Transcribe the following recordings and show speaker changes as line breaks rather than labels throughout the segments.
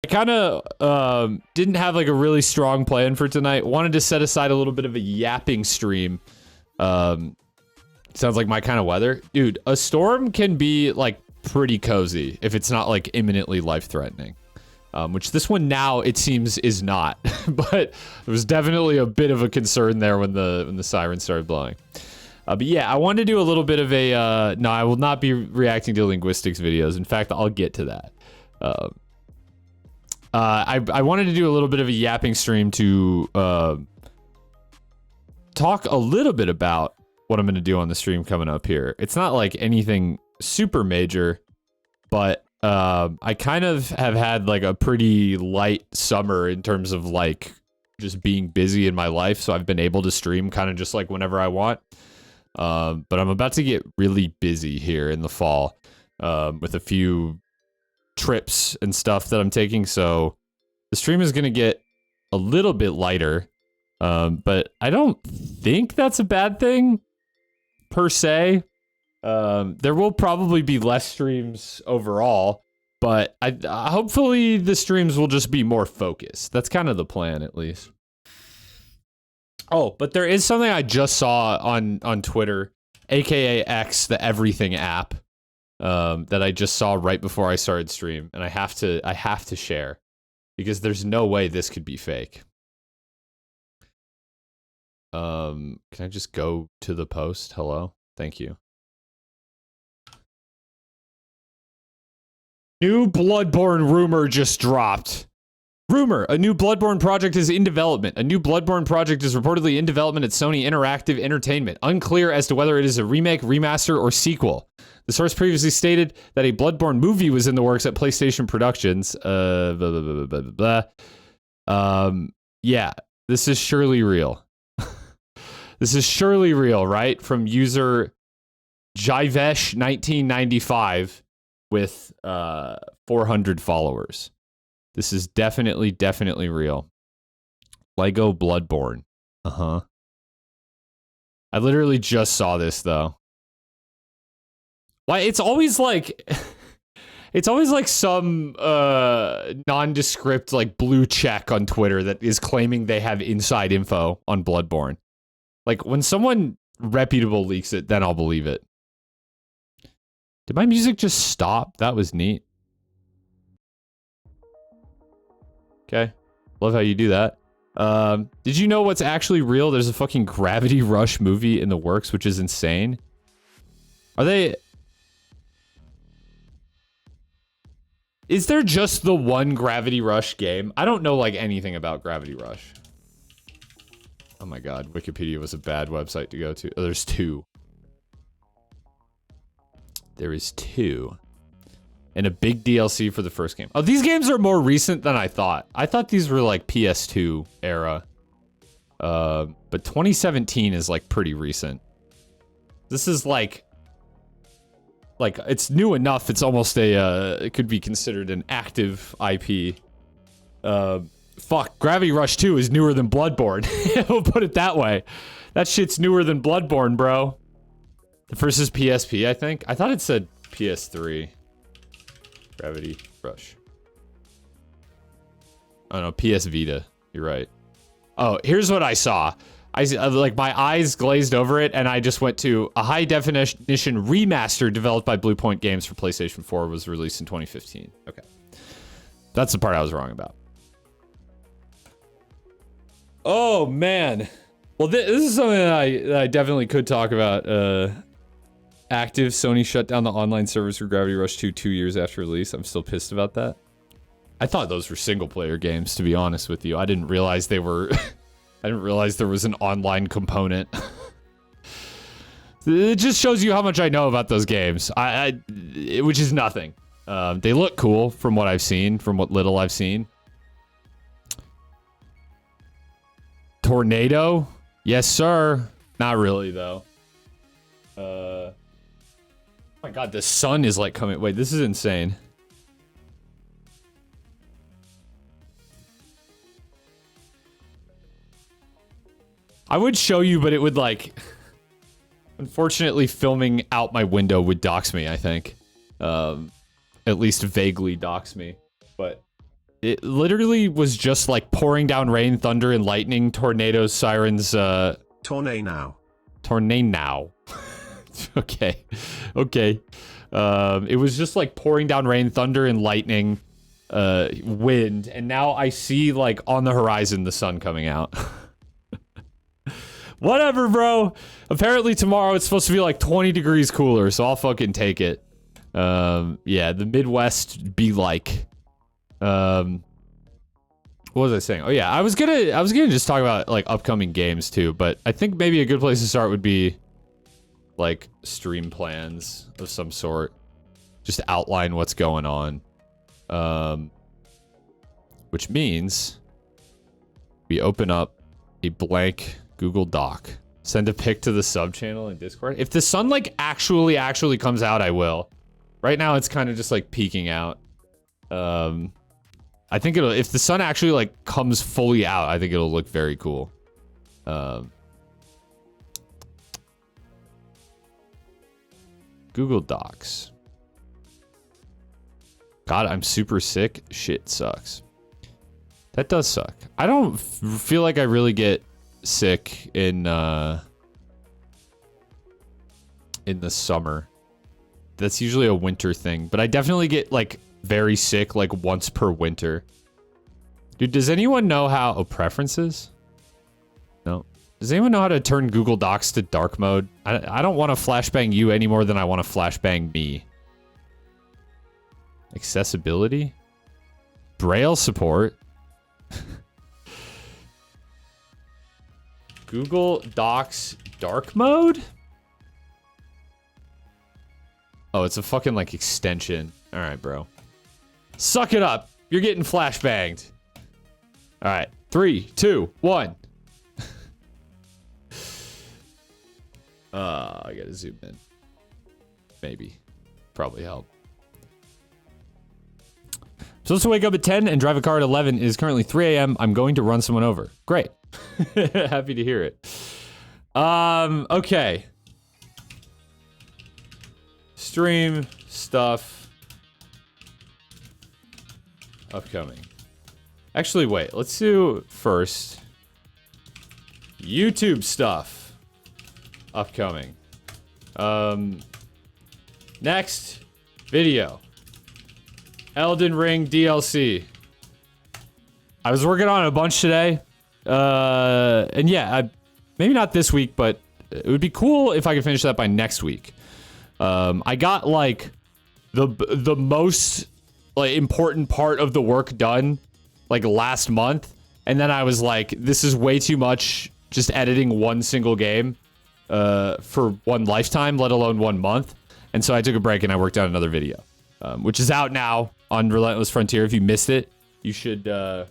kind of didn't have like a really strong plan for tonight. Wanted to set aside a little bit of a yapping stream. Sounds like my kind of weather. Dude, a storm can be like pretty cozy if it's not like imminently life-threatening. Which this one now it seems is not. But there was definitely a bit of a concern there when the siren started blowing. But yeah, I wanted to do a little bit of a no, I will not be reacting to linguistics videos. In fact, I'll get to that. I wanted to do a little bit of a yapping stream to talk a little bit about what I'm going to do on the stream coming up here. It's not like anything super major, but I kind of have had like a pretty light summer in terms of like just being busy in my life. So I've been able to stream kind of just like whenever I want. But I'm about to get really busy here in the fall with a few trips and stuff that I'm taking. So the stream is going to get a little bit lighter. But I don't think that's a bad thing per se. There will probably be less streams overall, but I hopefully the streams will just be more focused. That's kind of the plan, at least. Oh, but there is something I just saw on Twitter, aka X, the Everything app, that I just saw right before I started stream, and I have to share because there's no way this could be fake. Can I just go to the post? Hello? Thank you. New Bloodborne rumor just dropped. Rumor, a new Bloodborne project is in development. A new Bloodborne project is reportedly in development at Sony Interactive Entertainment. Unclear as to whether it is a remake, remaster, or sequel. The source previously stated that a Bloodborne movie was in the works at PlayStation Productions. Yeah, this is surely real. This is surely real, right? From user Jivesh1995 with 400 followers. This is definitely real. Lego Bloodborne. Uh-huh. I literally just saw this, though. Why, it's always like... It's always like some nondescript like blue check on Twitter that is claiming they have inside info on Bloodborne. Like, when someone reputable leaks it, then I'll believe it. Did my music just stop? That was neat. Okay. Love how you do that. Did you know what's actually real? There's a fucking Gravity Rush movie in the works, which is insane. Are they... Is there just the one Gravity Rush game? I don't know, like, anything about Gravity Rush. Oh my god, Wikipedia was a bad website to go to. Oh, there's two. There is two. And a big DLC for the first game. Oh, these games are more recent than I thought. I thought these were like PS2 era. But 2017 is like pretty recent. This is like it's new enough. It's almost a, it could be considered an active IP. Fuck, Gravity Rush 2 is newer than Bloodborne. We'll put it that way. That shit's newer than Bloodborne, bro. The first is PSP, I think. I thought it said PS3. Gravity Rush. Oh no, PS Vita. You're right. Oh, here's what I saw. Like my eyes glazed over it, and I just went to a high definition remaster developed by Blue Point Games for PlayStation 4 was released in 2015. Okay. That's the part I was wrong about. Oh man. Well, this is something that I definitely could talk about. Active, Sony shut down the online servers for Gravity Rush 2 2 years after release. I'm still pissed about that. I thought those were single-player games, to be honest with you. I didn't realize they were... I didn't realize there was an online component. It just shows you how much I know about those games. Which is nothing. They look cool from what I've seen, from what little I've seen. Tornado? Yes, sir. Not really, though. Oh my god, the sun is like coming. Wait, this is insane. I would show you, but it would like... Unfortunately, filming out my window would dox me, I think. At least vaguely dox me. But It literally was just like pouring down rain, thunder, and lightning, tornadoes, sirens,
Tornado.
Tornado. Okay. Okay. It was just like pouring down rain, thunder, and lightning, wind, and now I see like on the horizon the sun coming out. Whatever, bro. Apparently tomorrow it's supposed to be like 20 degrees cooler, so I'll fucking take it. Yeah, the Midwest be like. What was I saying? Oh yeah, I was gonna just talk about like upcoming games too, but I think maybe a good place to start would be like stream plans of some sort. Just outline what's going on. Which means we open up a blank Google Doc. Send a pic to the sub channel in Discord. If the sun like actually comes out, I will. Right now it's kind of just like peeking out. I think it'll, if the sun actually like comes fully out, I think it'll look very cool. Google Docs. God, I'm super sick. Shit sucks. That does suck. I don't feel like I really get sick in the summer. That's usually a winter thing, but I definitely get like very sick like once per winter. Dude, does anyone know how... Oh, preferences? No. Does anyone know how to turn Google Docs to dark mode? I don't want to flashbang you any more than I want to flashbang me. Accessibility? Braille support? Google Docs dark mode? Oh, it's a fucking like extension. All right, bro. Suck it up. You're getting flashbanged. All right. 3, 2, 1. I gotta zoom in. Maybe. Probably help. Supposed to wake up at 10 and drive a car at 11. It is currently 3 a.m. I'm going to run someone over. Great. Happy to hear it. Okay. Stream stuff. Upcoming. Actually, wait. Let's do first. YouTube stuff. Upcoming. Next. Video. Elden Ring DLC. I was working on a bunch today. And yeah, maybe not this week, but it would be cool if I could finish that by next week. I got like the most like important part of the work done like last month, and then I was like, this is way too much just editing one single game for one lifetime, let alone 1 month. And so I took a break and I worked on another video, which is out now on Relentless Frontier. If you missed it, you should check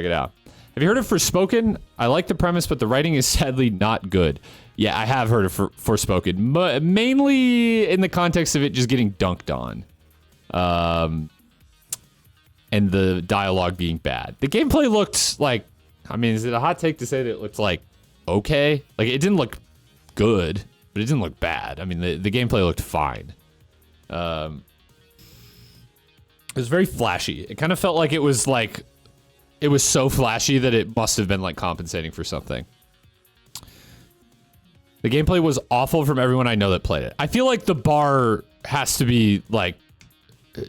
it out. Have you heard of Forspoken? I like the premise, but the writing is sadly not good. Yeah, I have heard of Forspoken, but mainly in the context of it just getting dunked on. And the dialogue being bad. The gameplay looked like, I mean, is it a hot take to say that it looked like okay? Like, it didn't look good, but it didn't look bad. I mean, the gameplay looked fine. It was very flashy. It kind of felt like it was so flashy that it must have been like compensating for something. The gameplay was awful from everyone I know that played it. I feel like the bar has to be like,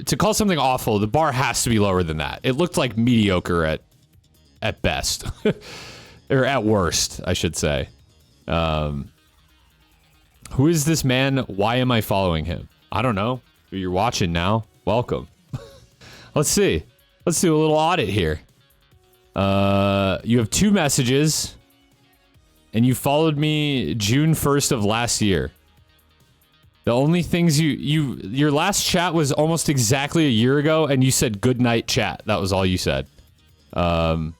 to call something awful, the bar has to be lower than that. It looked like mediocre at best. Or at worst, I should say. Who is this man? Why am I following him? I don't know. You're watching now. Welcome. Let's see. Let's do a little audit here. You have 2 messages, and you followed me June 1st of last year. The only things your last chat was almost exactly a year ago, and you said good night chat. That was all you said. You're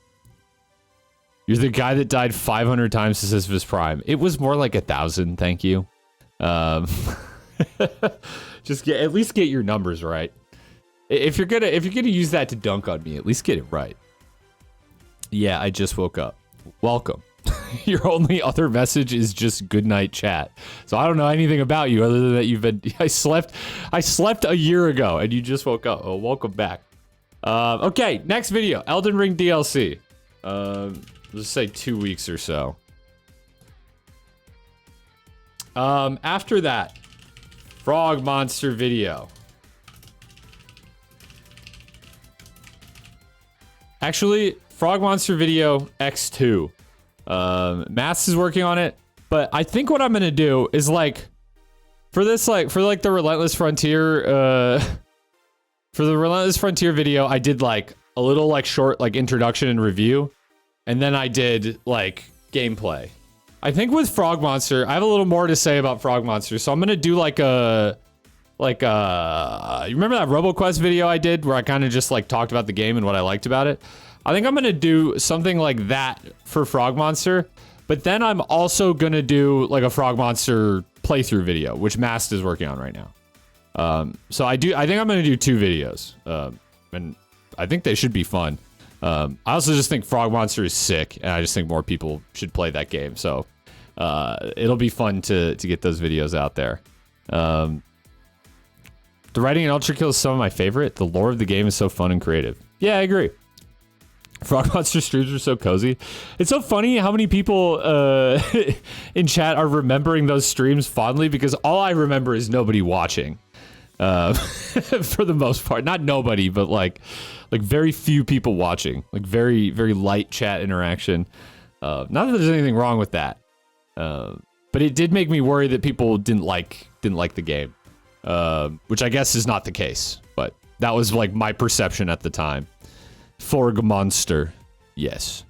the guy that died 500 times since his prime. It was more like 1,000. Thank you. Just at least get your numbers right. If you're gonna use that to dunk on me, at least get it right. Yeah, I just woke up. Welcome. Your only other message is just good night chat. So I don't know anything about you other than that I slept a year ago and you just woke up. Oh, welcome back. Okay, next video, Elden Ring DLC. Let's say 2 weeks or so. After that, Frog Monster video. Actually, Frog Monster video X2. Mass is working on it, but I think what I'm gonna do is like, for this, like, for like the Relentless Frontier, for the Relentless Frontier video, I did like a little like short like introduction and review, and then I did like gameplay. I think with Frog Monster, I have a little more to say about Frog Monster, so I'm gonna do like a, you remember that RoboQuest video I did where I kind of just like talked about the game and what I liked about it? I think I'm gonna do something like that for Frog Monster, but then I'm also gonna do like a Frog Monster playthrough video, which Mast is working on right now. So I think I'm gonna do 2 videos, and I think they should be fun. I also just think Frog Monster is sick, and I just think more people should play that game. So it'll be fun to get those videos out there. The writing in Ultra Kill is some of my favorite. The lore of the game is so fun and creative. Yeah, I agree. Frog Monster streams are so cozy. It's so funny how many people in chat are remembering those streams fondly, because all I remember is nobody watching. For the most part, not nobody, but like very few people watching, like very, very light chat interaction. Not that there's anything wrong with that. But it did make me worry that people didn't like the game. Which I guess is not the case, but that was like my perception at the time. Frog Monster. Yes.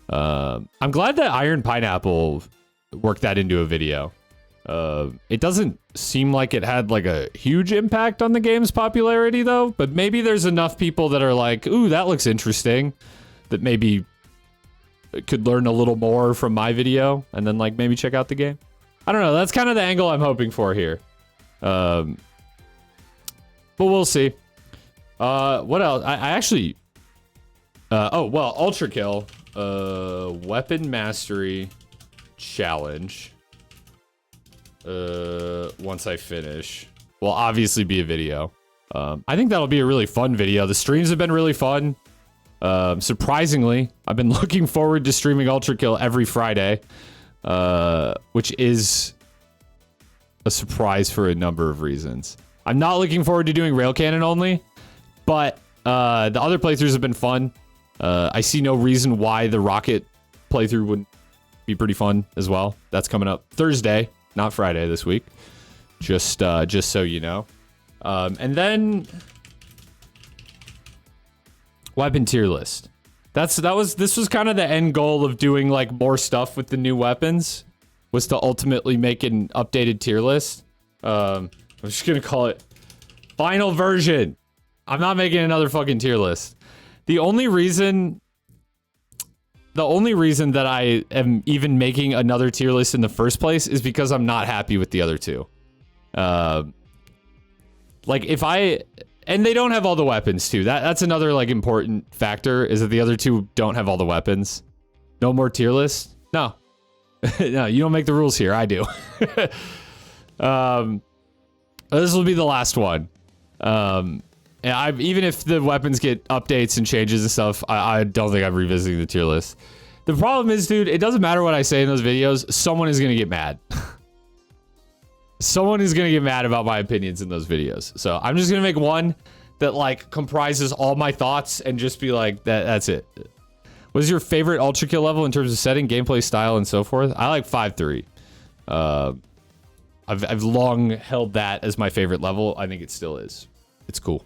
I'm glad that Iron Pineapple worked that into a video. It doesn't seem like it had like a huge impact on the game's popularity though, but maybe there's enough people that are like, ooh, that looks interesting, that maybe could learn a little more from my video and then like maybe check out the game. I don't know. That's kind of the angle I'm hoping for here. But we'll see. What else? I actually... oh, well, Ultra Kill. Weapon Mastery Challenge. Once I finish. Will obviously be a video. I think that'll be a really fun video. The streams have been really fun. Surprisingly, I've been looking forward to streaming Ultra Kill every Friday. Which is a surprise for a number of reasons. I'm not looking forward to doing Rail Cannon only, but the other playthroughs have been fun. I see no reason why the Rocket playthrough wouldn't be pretty fun as well. That's coming up Thursday, not Friday this week. Just so you know. And then weapon tier list. This was kind of the end goal of doing like more stuff with the new weapons, was to ultimately make an updated tier list. I'm just gonna call it final version. I'm not making another fucking tier list. The only reason that I am even making another tier list in the first place is because I'm not happy with the other two. Like and they don't have all the weapons too. That's another like important factor, is that the other two don't have all the weapons. No more tier list? No. No, you don't make the rules here. I do. This will be the last one. And even if the weapons get updates and changes and stuff, I don't think I'm revisiting the tier list. The problem is, dude, it doesn't matter what I say in those videos. Someone is going to get mad. Someone is going to get mad about my opinions in those videos. So I'm just going to make one that like comprises all my thoughts and just be like, that's it. What is your favorite Ultra Kill level in terms of setting, gameplay style, and so forth? I like 5-3. I've long held that as my favorite level. I think it still is. It's cool.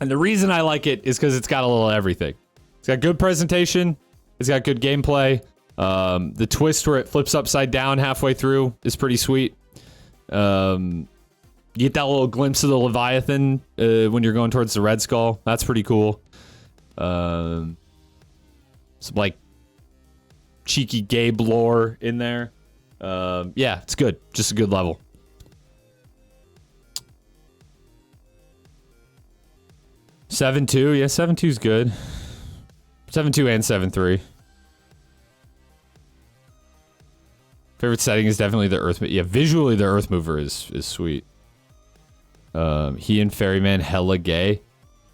And the reason I like it is because it's got a little everything. It's got good presentation. It's got good gameplay. The twist where it flips upside down halfway through is pretty sweet. You get that little glimpse of the Leviathan when you're going towards the Red Skull. That's pretty cool. Some like cheeky Gabe lore in there. Yeah, it's good. Just a good level. Seven 2, yeah, 7-2 is good. 7-2 and 7-3. Favorite setting is definitely the Earth. Yeah, visually the Earth Mover is sweet. He and Ferryman hella gay.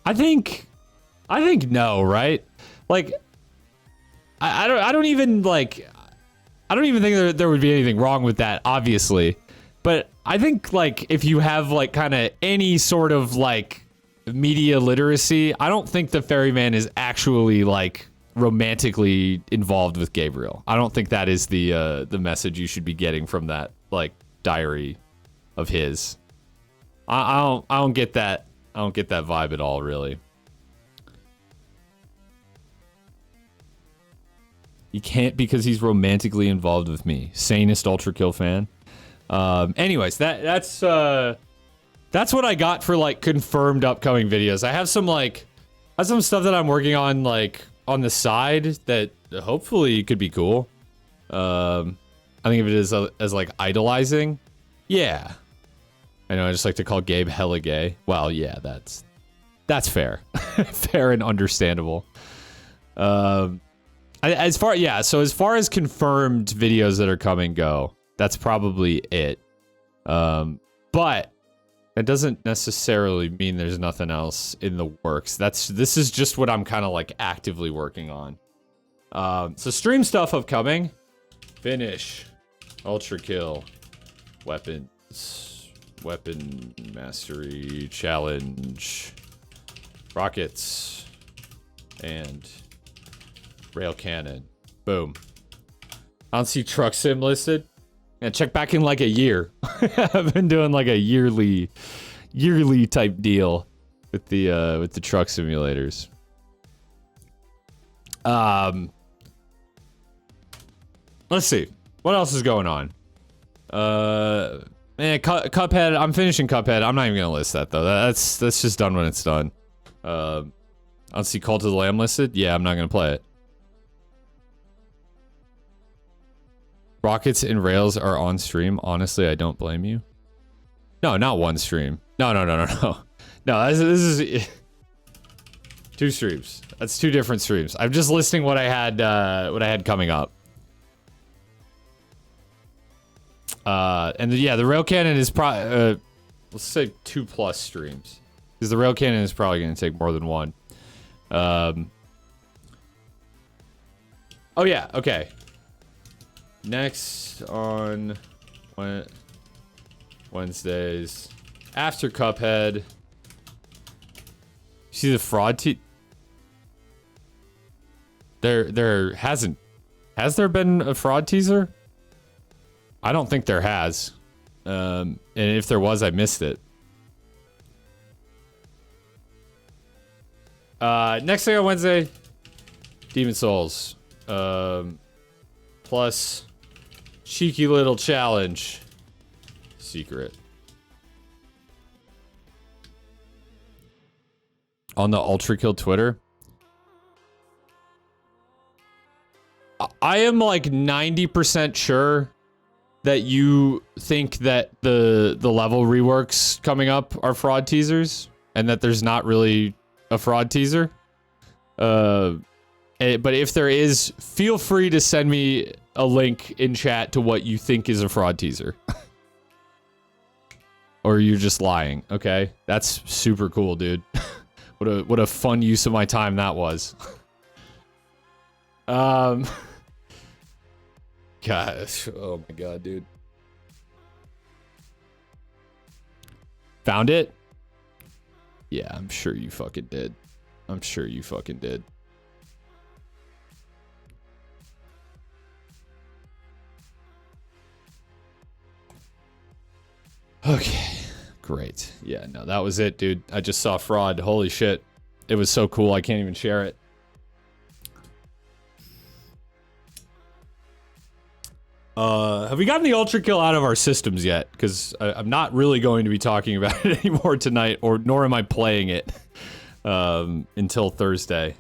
I think no, right? Like, I don't even think there would be anything wrong with that, obviously. But I think, like, if you have, like, kind of any sort of, like, media literacy, I don't think the Ferryman is actually, like, romantically involved with Gabriel. I don't think that is the message you should be getting from that, like, diary of his. I don't get that. I don't get that vibe at all, really. He can't because he's romantically involved with me. Sanest Ultra Kill fan. Anyways, that's what I got for, like, confirmed upcoming videos. I have some stuff that I'm working on, like, on the side that hopefully could be cool. I think of it as like idolizing. Yeah. I know I just like to call Gabe hella gay. Well, yeah, that's fair. Fair and understandable. As far as confirmed videos that are coming go, that's probably it. But it doesn't necessarily mean there's nothing else in the works. This is just what I'm kind of like actively working on. So stream stuff upcoming. Finish. Ultra Kill. Weapon Mastery Challenge. Rockets. And Rail Cannon. Boom. I don't see Truck Sim listed. Yeah, check back in like a year. I've been doing like a yearly type deal with the truck simulators. Let's see. What else is going on? Cuphead. I'm finishing Cuphead. I'm not even gonna list that though. That's just done when it's done. I don't see Cult of the Lamb listed. Yeah, I'm not gonna play it. Rockets and Rails are on stream. Honestly, I don't blame you. No, not one stream. No. No, this is 2 streams. That's 2 different streams. I'm just listing what I had coming up. And yeah, the Rail Cannon is probably let's say 2+ streams, because the Rail Cannon is probably going to take more than one. Oh yeah, okay. Next on Wednesdays after Cuphead. See the fraud there hasn't. Has there been a fraud teaser? I don't think there has. And if there was, I missed it. Next thing on Wednesday, Demon Souls. Plus cheeky little challenge. Secret. On the Ultra Kill Twitter. I am like 90% sure that you think that the level reworks coming up are fraud teasers, and that there's not really a fraud teaser. But if there is, feel free to send me a link in chat to what you think is a fraud teaser. Or you're just lying, okay? That's super cool, dude. What a fun use of my time that was. Gosh, oh my god, dude. Found it? Yeah, I'm sure you fucking did. I'm sure you fucking did. Okay, great. Yeah, no, that was it, dude. I just saw fraud. Holy shit. It was so cool, I can't even share it. Have we gotten the Ultra Kill out of our systems yet? Because I'm not really going to be talking about it anymore tonight, nor am I playing it until Thursday.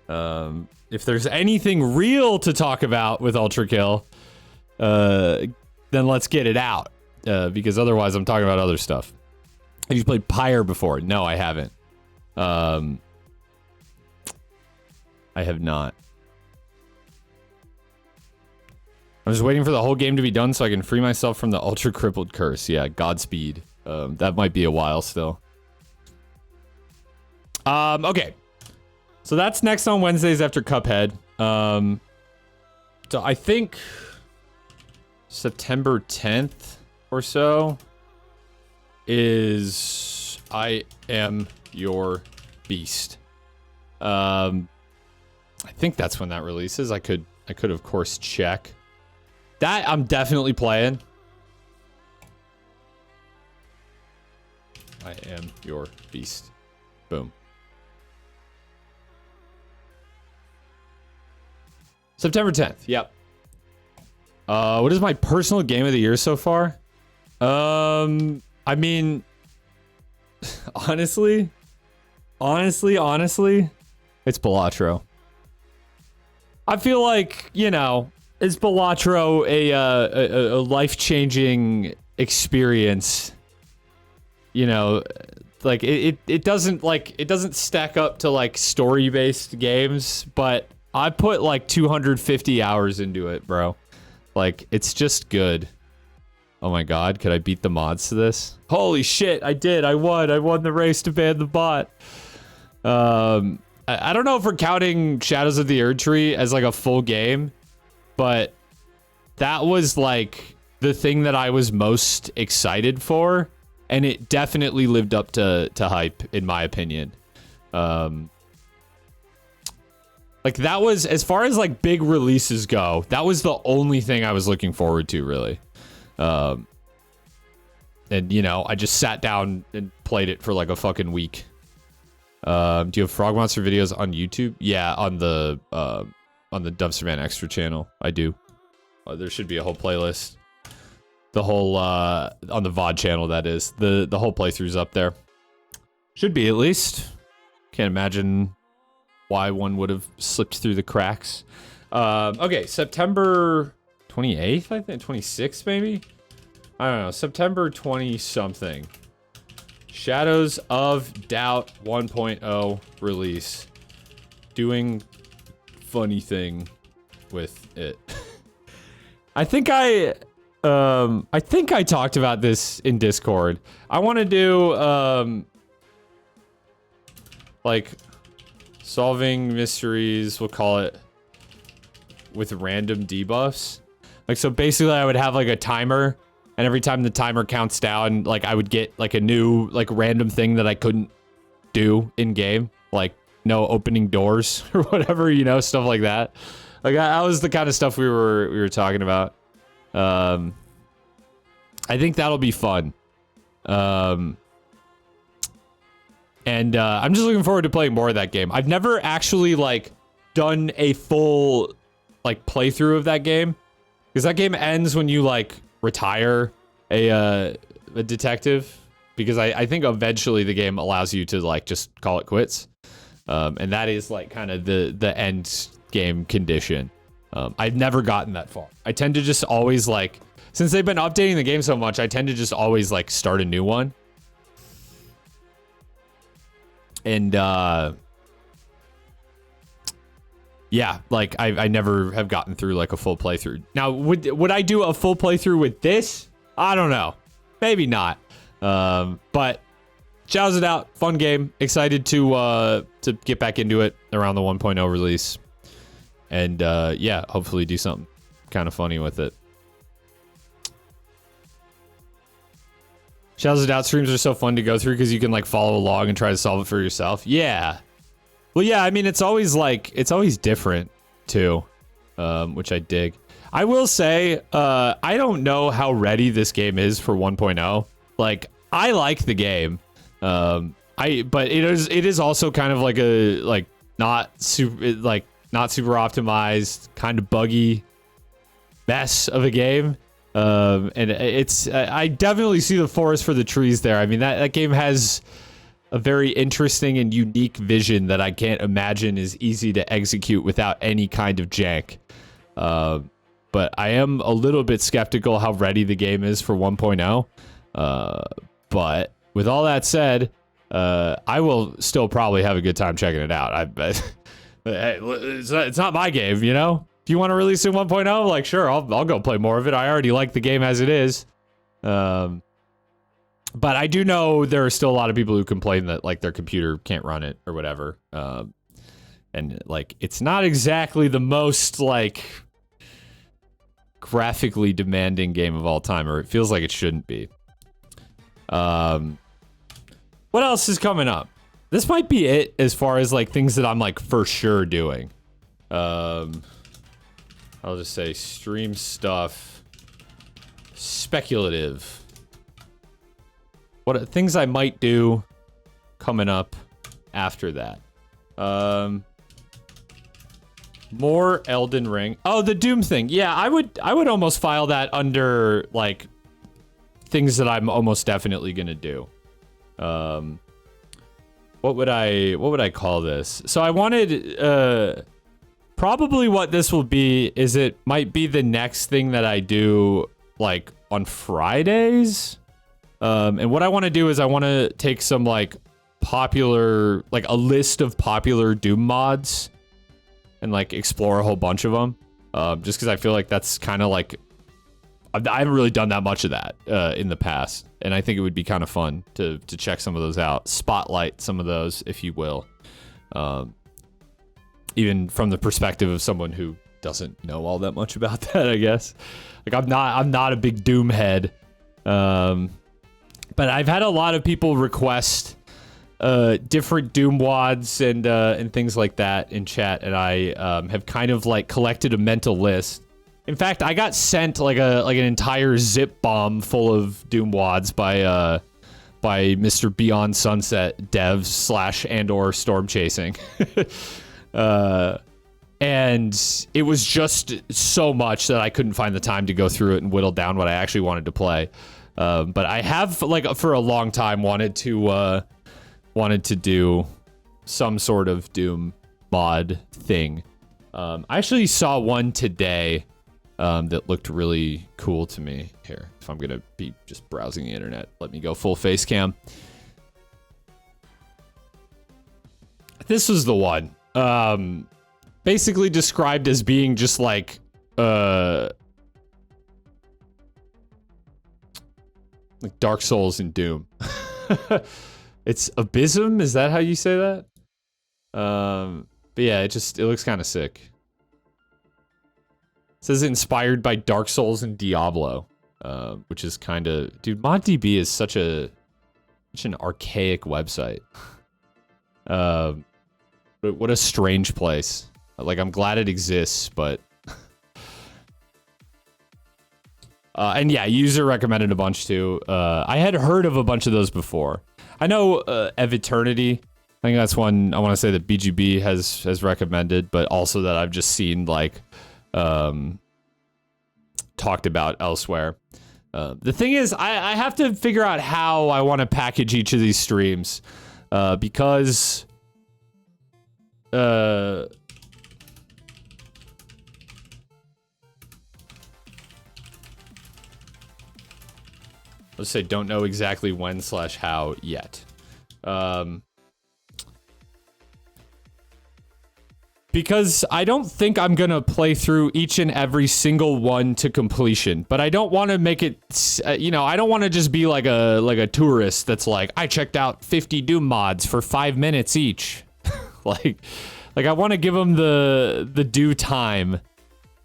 If there's anything real to talk about with Ultra Kill, then let's get it out. Because otherwise I'm talking about other stuff. Have you played Pyre before? No, I haven't. I have not. I'm just waiting for the whole game to be done so I can free myself from the ultra crippled curse. Yeah, Godspeed. That might be a while still. Okay. So that's next on Wednesdays after Cuphead. So I think September 10th or so is I Am Your Beast. I think that's when that releases. I could of course check. That I'm definitely playing. I Am Your Beast. Boom. September 10th. Yep. What is my personal game of the year so far? I mean, honestly, it's Balatro. I feel like, you know, is Balatro a life-changing experience? You know, like it doesn't stack up to like story-based games, but I put like 250 hours into it, bro. Like, it's just good. Oh my god, could I beat the mods to this? Holy shit, I did. I won the race to ban the bot. I don't know if we're counting Shadows of the Erdtree as like a full game, but that was like the thing that I was most excited for, and it definitely lived up to hype, in my opinion. Like, that was, as far as like big releases go, that was the only thing I was looking forward to, really. And, you know, I just sat down and played it for like a fucking week. Do you have Frog Monster videos on YouTube? Yeah, on the Dumpster Man Extra channel, I do. There should be a whole playlist. The whole, on the VOD channel, that is. The whole playthrough's up there. Should be, at least. Can't imagine why one would have slipped through the cracks. Okay, September 28th, I think? 26th, maybe? I don't know. September 20-something. Shadows of Doubt 1.0 release. Doing funny thing with it. I think I talked about this in Discord. I want to do, like, solving mysteries, we'll call it, with random debuffs. Like, so basically I would have like a timer, and every time the timer counts down, like I would get like a new, like, random thing that I couldn't do in game. Like, no opening doors or whatever, you know, stuff like that. Like, that was the kind of stuff we were talking about. I think that'll be fun. And I'm just looking forward to playing more of that game. I've never actually, like, done a full, like, playthrough of that game. Because that game ends when you, like, retire a detective. Because I think eventually the game allows you to, like, just call it quits. And that is, like, kind of the end game condition. I've never gotten that far. I tend to just always, like, since they've been updating the game so much, I tend to just always, like, start a new one. And, yeah, like, I never have gotten through, like, a full playthrough. Now, would I do a full playthrough with this? I don't know. Maybe not. But Shadows of Doubt, fun game. Excited to get back into it around the 1.0 release. And, yeah, hopefully do something kind of funny with it. Shadows of Doubt streams are so fun to go through because you can, like, follow along and try to solve it for yourself. Yeah. Well, yeah, I mean, it's always, like, it's always different, too, which I dig. I will say, I don't know how ready this game is for 1.0. Like, I like the game. But it is also kind of like a, like, not super optimized, kind of buggy mess of a game. And it's, I definitely see the forest for the trees there. I mean, that game has a very interesting and unique vision that I can't imagine is easy to execute without any kind of jank. But I am a little bit skeptical how ready the game is for 1.0. But with all that said, I will still probably have a good time checking it out. Hey, it's not my game, you know? If you want to release it 1.0, like, sure, I'll go play more of it. I already like the game as it is. But I do know there are still a lot of people who complain that like their computer can't run it or whatever. And like it's not exactly the most like graphically demanding game of all time, or it feels like it shouldn't be. What else is coming up? This might be it as far as like things that I'm like for sure doing. I'll just say stream stuff, speculative. What things I might do coming up after that? More Elden Ring. Oh, the Doom thing. Yeah, I would almost file that under like things that I'm almost definitely gonna do. What would I call this? So I wanted probably what this will be is it might be the next thing that I do like on Fridays. And what I want to do is I want to take some like popular, like a list of popular Doom mods and like explore a whole bunch of them. Just because I feel like that's kind of like, I haven't really done that much of that in the past. And I think it would be kind of fun to check some of those out. Spotlight some of those, if you will. Even from the perspective of someone who doesn't know all that much about that, I guess. Like I'm not a big Doom head. But I've had a lot of people request different Doom wads and things like that in chat, and I have kind of like collected a mental list. In fact, I got sent like an entire zip bomb full of Doom wads by Mr. Beyond Sunset dev / and/or Storm Chasing. And it was just so much that I couldn't find the time to go through it and whittle down what I actually wanted to play. But I have like for a long time wanted to do some sort of Doom mod thing. I actually saw one today that looked really cool to me. Here, if I'm gonna be just browsing the internet, let me go full face cam. This was the one. Basically described as being just like Dark Souls and Doom. It's Abysm, is that how you say that? But yeah, it looks kind of sick. It says inspired by Dark Souls and Diablo, which is kind of, dude, ModDB is such an archaic website. But what a strange place. Like, I'm glad it exists, but and yeah, user recommended a bunch too. I had heard of a bunch of those before. I know Ev Eternity. I think that's one I want to say that BGB has recommended, but also that I've just seen like talked about elsewhere. The thing is, I have to figure out how I want to package each of these streams because let's say don't know exactly when / how yet. Because I don't think I'm gonna play through each and every single one to completion, but I don't want to make it, I don't want to just be like a tourist that's like, I checked out 50 Doom mods for 5 minutes each. like I want to give them the due time.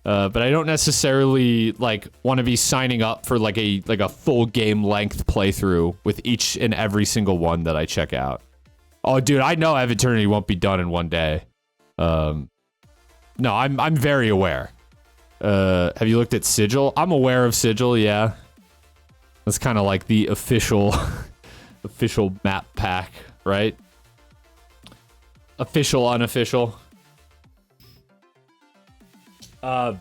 But I don't necessarily like want to be signing up for like a full game length playthrough with each and every single one that I check out. Oh, dude, I know Ev Eternity won't be done in one day. No, I'm very aware. Have you looked at Sigil? I'm aware of Sigil. Yeah, that's kind of like the official map pack, right? Official, unofficial. But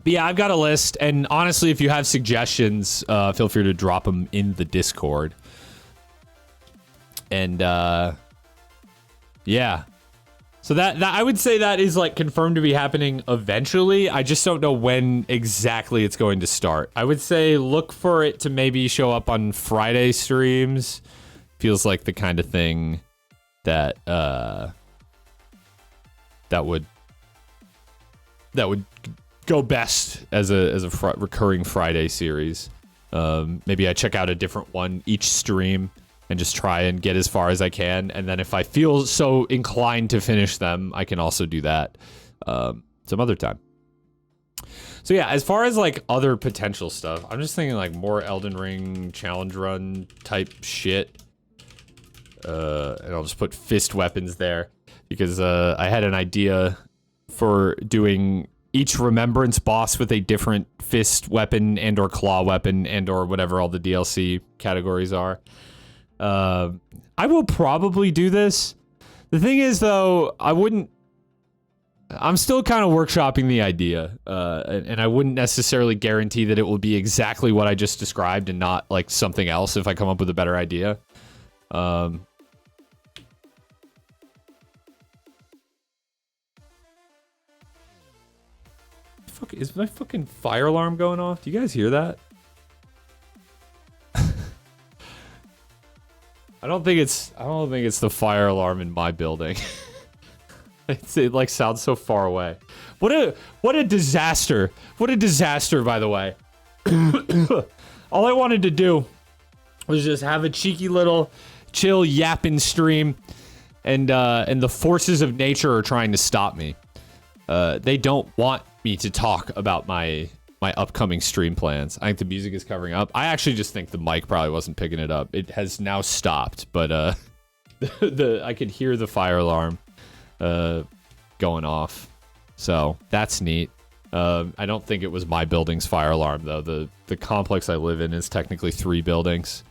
yeah, I've got a list, and honestly, if you have suggestions, feel free to drop them in the Discord. And yeah, so that I would say that is like confirmed to be happening eventually. I just don't know when exactly it's going to start. I would say look for it to maybe show up on Friday streams. Feels like the kind of thing that that would go best as a recurring Friday series. Maybe I check out a different one each stream and just try and get as far as I can. And then if I feel so inclined to finish them, I can also do that some other time. So yeah, as far as like other potential stuff, I'm just thinking like more Elden Ring challenge run type shit. And I'll just put fist weapons there because I had an idea for doing each remembrance boss with a different fist weapon and or claw weapon and or whatever all the DLC categories are. I will probably do this. The thing is though, I'm still kind of workshopping the idea, and I wouldn't necessarily guarantee that it will be exactly what I just described and not like something else if I come up with a better idea. Fuck, is my fucking fire alarm going off? Do you guys hear that? I don't think it's the fire alarm in my building. It like sounds so far away. What a disaster. What a disaster, by the way. All I wanted to do was just have a cheeky little chill yapping stream, and the forces of nature are trying to stop me. They don't want me to talk about my upcoming stream plans. I think the music is covering up. I actually just think the mic probably wasn't picking it up. It has now stopped, but I could hear the fire alarm going off. So that's neat. I don't think it was my building's fire alarm though. The complex I live in is technically 3 buildings.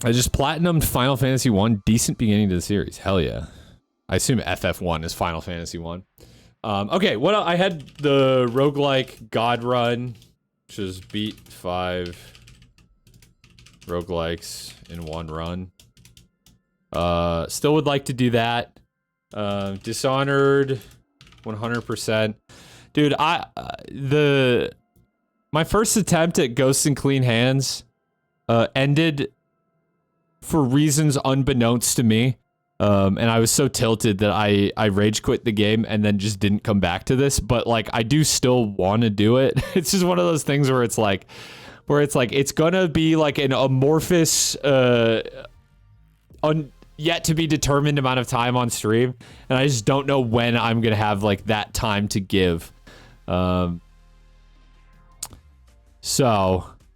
I just platinumed Final Fantasy 1. Decent beginning to the series. Hell yeah. I assume FF1 is Final Fantasy 1. Okay, what I had the roguelike God Run, which is beat 5 roguelikes in one run. Still would like to do that. Dishonored, 100%. Dude, my first attempt at Ghosts in Clean Hands ended for reasons unbeknownst to me. And I was so tilted that I rage quit the game and then just didn't come back to this. But like, I do still want to do it. It's just one of those things where it's like, it's gonna be like an amorphous, yet to be determined amount of time on stream, and I just don't know when I'm gonna have like that time to give. Yeah,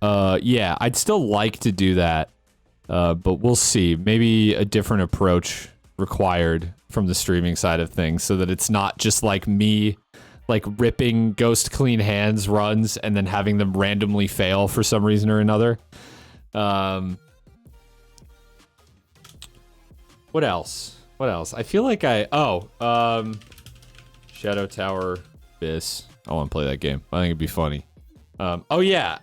I'd still like to do that. But we'll see. Maybe a different approach required from the streaming side of things so that it's not just like me like ripping Ghost Clean Hands runs and then having them randomly fail for some reason or another. What else? I feel like Shadow Tower Abyss. I want to play that game. I think it'd be funny. Oh yeah.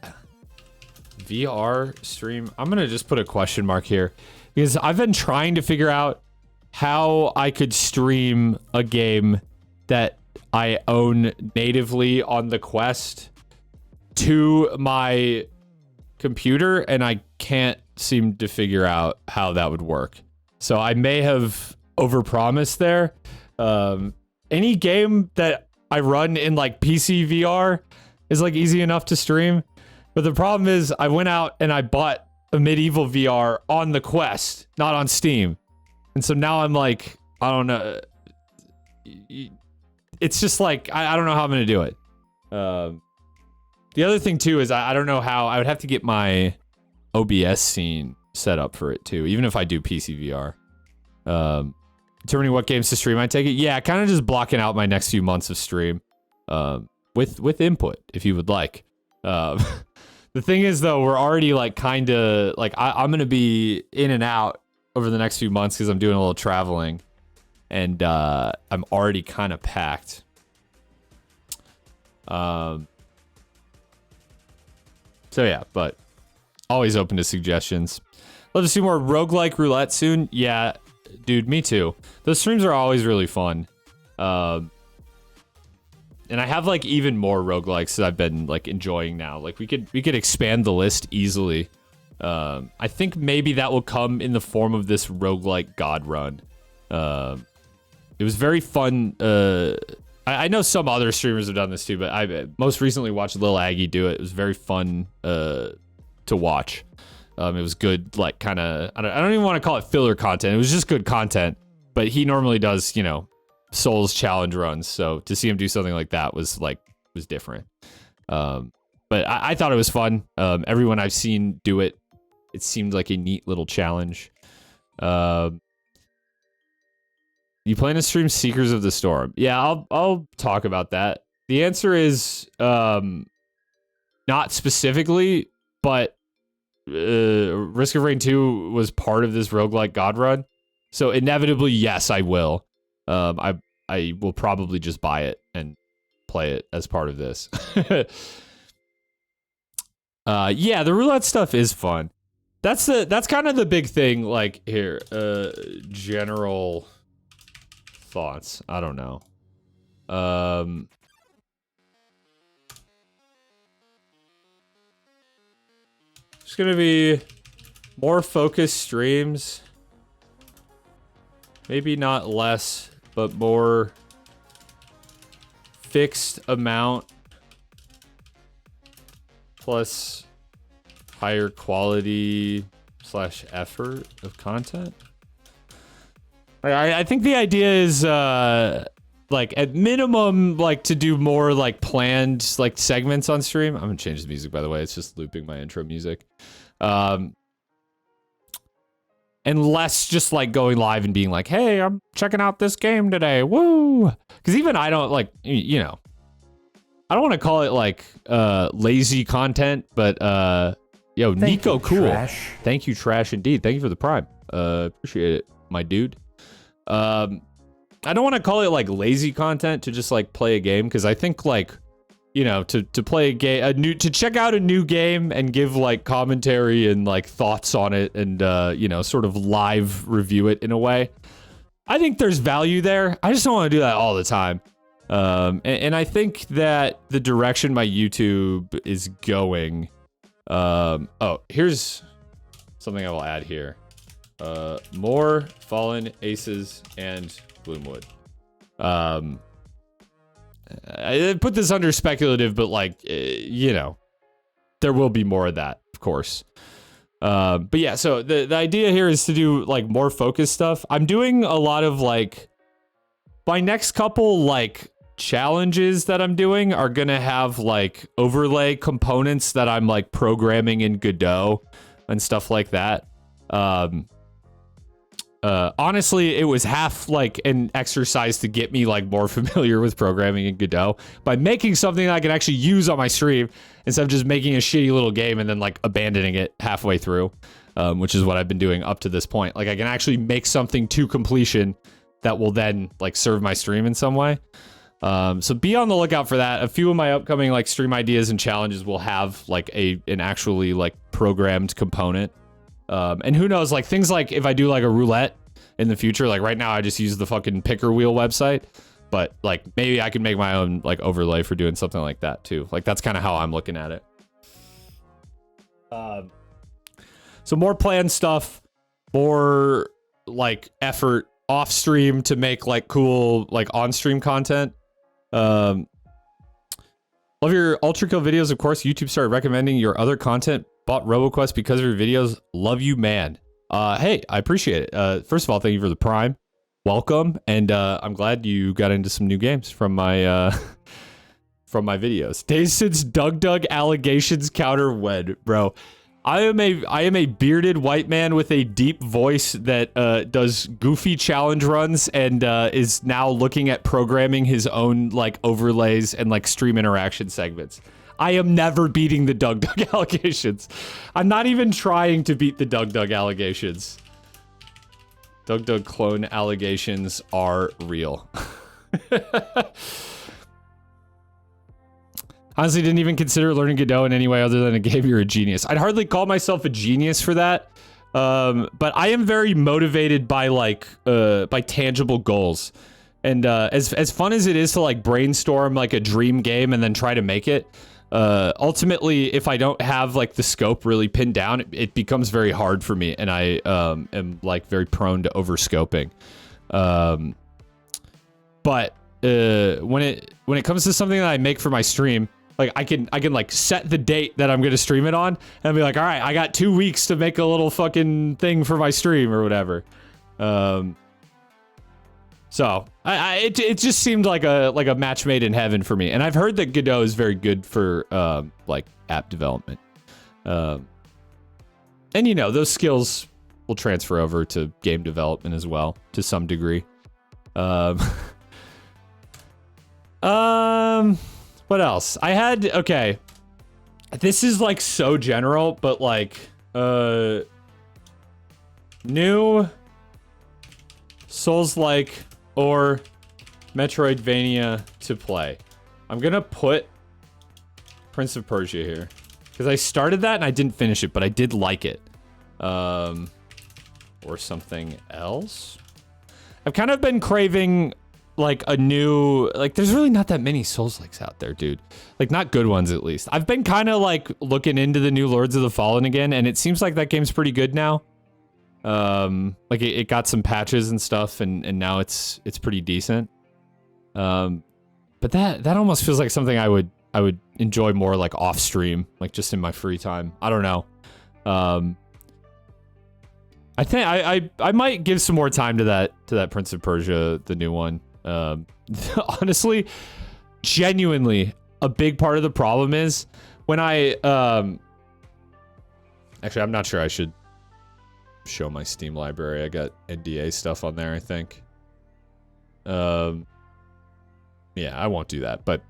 VR stream. I'm gonna just put a question mark here because I've been trying to figure out how I could stream a game that I own natively on the Quest to my computer, and I can't seem to figure out how that would work. So I may have overpromised there. Any game that I run in like PC VR is like easy enough to stream. But the problem is I went out and I bought a Medieval VR on the Quest, not on Steam. And so now I'm like, I don't know. It's just like, I don't know how I'm going to do it. The other thing too is I don't know how. I would have to get my OBS scene set up for it too, even if I do PC VR. Determining what games to stream, I take it. Yeah, kind of just blocking out my next few months of stream with input if you would like. The thing is, though, we're already like kind of like I'm gonna be in and out over the next few months because I'm doing a little traveling, and I'm already kind of packed. So yeah, but always open to suggestions. Love to see more roguelike roulette soon. Yeah, dude, me too. Those streams are always really fun. And I have like even more roguelikes that I've been like enjoying now. Like we could expand the list easily. I think maybe that will come in the form of this roguelike God Run. It was very fun I know some other streamers have done this too, but I most recently watched Lil Aggie do it. It was very fun to watch. It was good, like kind of, I don't even want to call it filler content. It was just good content, but he normally does, you know, Souls challenge runs. So to see him do something like that was different. But I thought it was fun. Everyone I've seen do it, it seemed like a neat little challenge. You plan to stream Seekers of the Storm? Yeah, I'll talk about that. The answer is not specifically, but Risk of Rain 2 was part of this roguelike god run. So inevitably, yes, I will. I will probably just buy it and play it as part of this. Yeah, the roulette stuff is fun. That's kind of the big thing, like here, general thoughts. I don't know. It's gonna be more focused streams. Maybe not less, but more fixed amount plus higher quality / effort of content. I think the idea is like at minimum like to do more like planned like segments on stream. I'm gonna change the music, by the way. It's just looping my intro music. And less just like going live and being like, hey, I'm checking out this game today. Woo! Because even I don't like, you know, I don't want to call it like lazy content, but yo, Nico, cool.
Trash.
Thank you, Trash, indeed. Thank you for the prime. Appreciate it, my dude. I don't want to call it like lazy content to just like play a game, because I think like, you know, to play a game, to check out a new game and give like commentary and like thoughts on it and you know, sort of live review it in a way. I think there's value there. I just don't want to do that all the time. And I think that the direction my YouTube is going. Oh, here's something I will add here. More Fallen Aces and Bloomwood. I put this under speculative, but like, you know, there will be more of that, of course. But yeah, so the idea here is to do like more focused stuff. I'm doing a lot of like, my next couple like challenges that I'm doing are gonna have like overlay components that I'm like programming in Godot and stuff like that. Honestly, it was half like an exercise to get me like more familiar with programming in Godot by making something that I can actually use on my stream instead of just making a shitty little game and then like abandoning it halfway through, which is what I've been doing up to this point. Like I can actually make something to completion that will then like serve my stream in some way. So be on the lookout for that. A few of my upcoming like stream ideas and challenges will have like an actually like programmed component. And who knows, like things like if I do like a roulette in the future, like right now I just use the fucking picker wheel website, but like maybe I can make my own like overlay for doing something like that too. Like that's kind of how I'm looking at it. So more planned stuff, more like effort off stream to make like cool like on stream content. Love your Ultra Kill videos, of course. YouTube started recommending your other content. Bought RoboQuest because of your videos. Love you, man. Hey, I appreciate it. First of all, thank you for the prime. Welcome, and I'm glad you got into some new games from my from my videos. Days since Doug allegations counter wed, bro. I am a bearded white man with a deep voice that does goofy challenge runs and is now looking at programming his own like overlays and like stream interaction segments. I am never beating the Doug allegations. I'm not even trying to beat the Doug allegations. Doug clone allegations are real. Honestly, didn't even consider learning Godot in any way other than a game. You're a genius. I'd hardly call myself a genius for that. But I am very motivated by like by tangible goals. And as fun as it is to like brainstorm like a dream game and then try to make it, ultimately, if I don't have like the scope really pinned down, it becomes very hard for me, and I am like very prone to overscoping. But when it comes to something that I make for my stream, like I can like set the date that I'm gonna stream it on and be like, all right, I got 2 weeks to make a little fucking thing for my stream or whatever. So it just seemed like a match made in heaven for me. And I've heard that Godot is very good for like app development. And you know, those skills will transfer over to game development as well to some degree. What else? I had, okay. This is like so general, but like, new Souls-like or Metroidvania to play. I'm gonna put Prince of Persia here. Because I started that and I didn't finish it, but I did like it. Or something else. I've kind of been craving like a new, like there's really not that many Souls-likes out there, dude. Like not good ones at least. I've been kind of like looking into the new Lords of the Fallen again, and it seems like that game's pretty good now. Like it got some patches and stuff, and now it's pretty decent. But that almost feels like something I would enjoy more like off stream, like just in my free time. I don't know. I think I might give some more time to that Prince of Persia, the new one. Honestly, genuinely, a big part of the problem is when I actually, I'm not sure I should show my Steam library. I got NDA stuff on there, I think. Yeah, I won't do that. But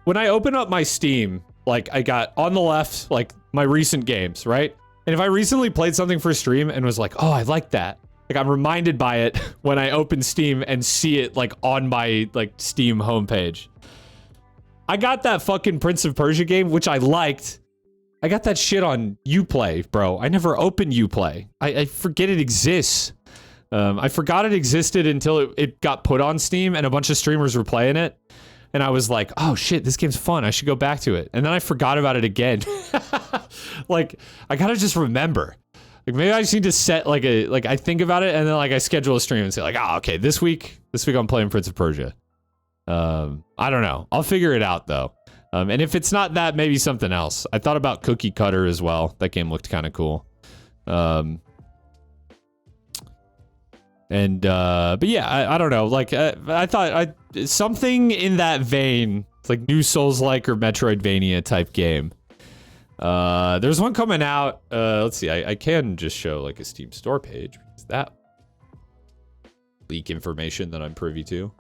when I open up my Steam, like I got on the left, like my recent games, right? And if I recently played something for stream and was like, oh, I like that. Like I'm reminded by it when I open Steam and see it like on my like Steam homepage. I got that fucking Prince of Persia game, which I liked. I got that shit on Uplay, bro. I never opened Uplay. I forget it exists. I forgot it existed until it got put on Steam and a bunch of streamers were playing it. And I was like, oh shit, this game's fun. I should go back to it. And then I forgot about it again. Like, I gotta just remember. Like, maybe I just need to set like I think about it and then like I schedule a stream and say like, okay, this week I'm playing Prince of Persia. I don't know. I'll figure it out though. And if it's not that, maybe something else. I thought about Cookie Cutter as well. That game looked kind of cool. But yeah, I don't know. Like, I thought something in that vein, like new Souls-like or Metroidvania type game. There's one coming out. Let's see. I can just show like a Steam store page because that leak information that I'm privy to.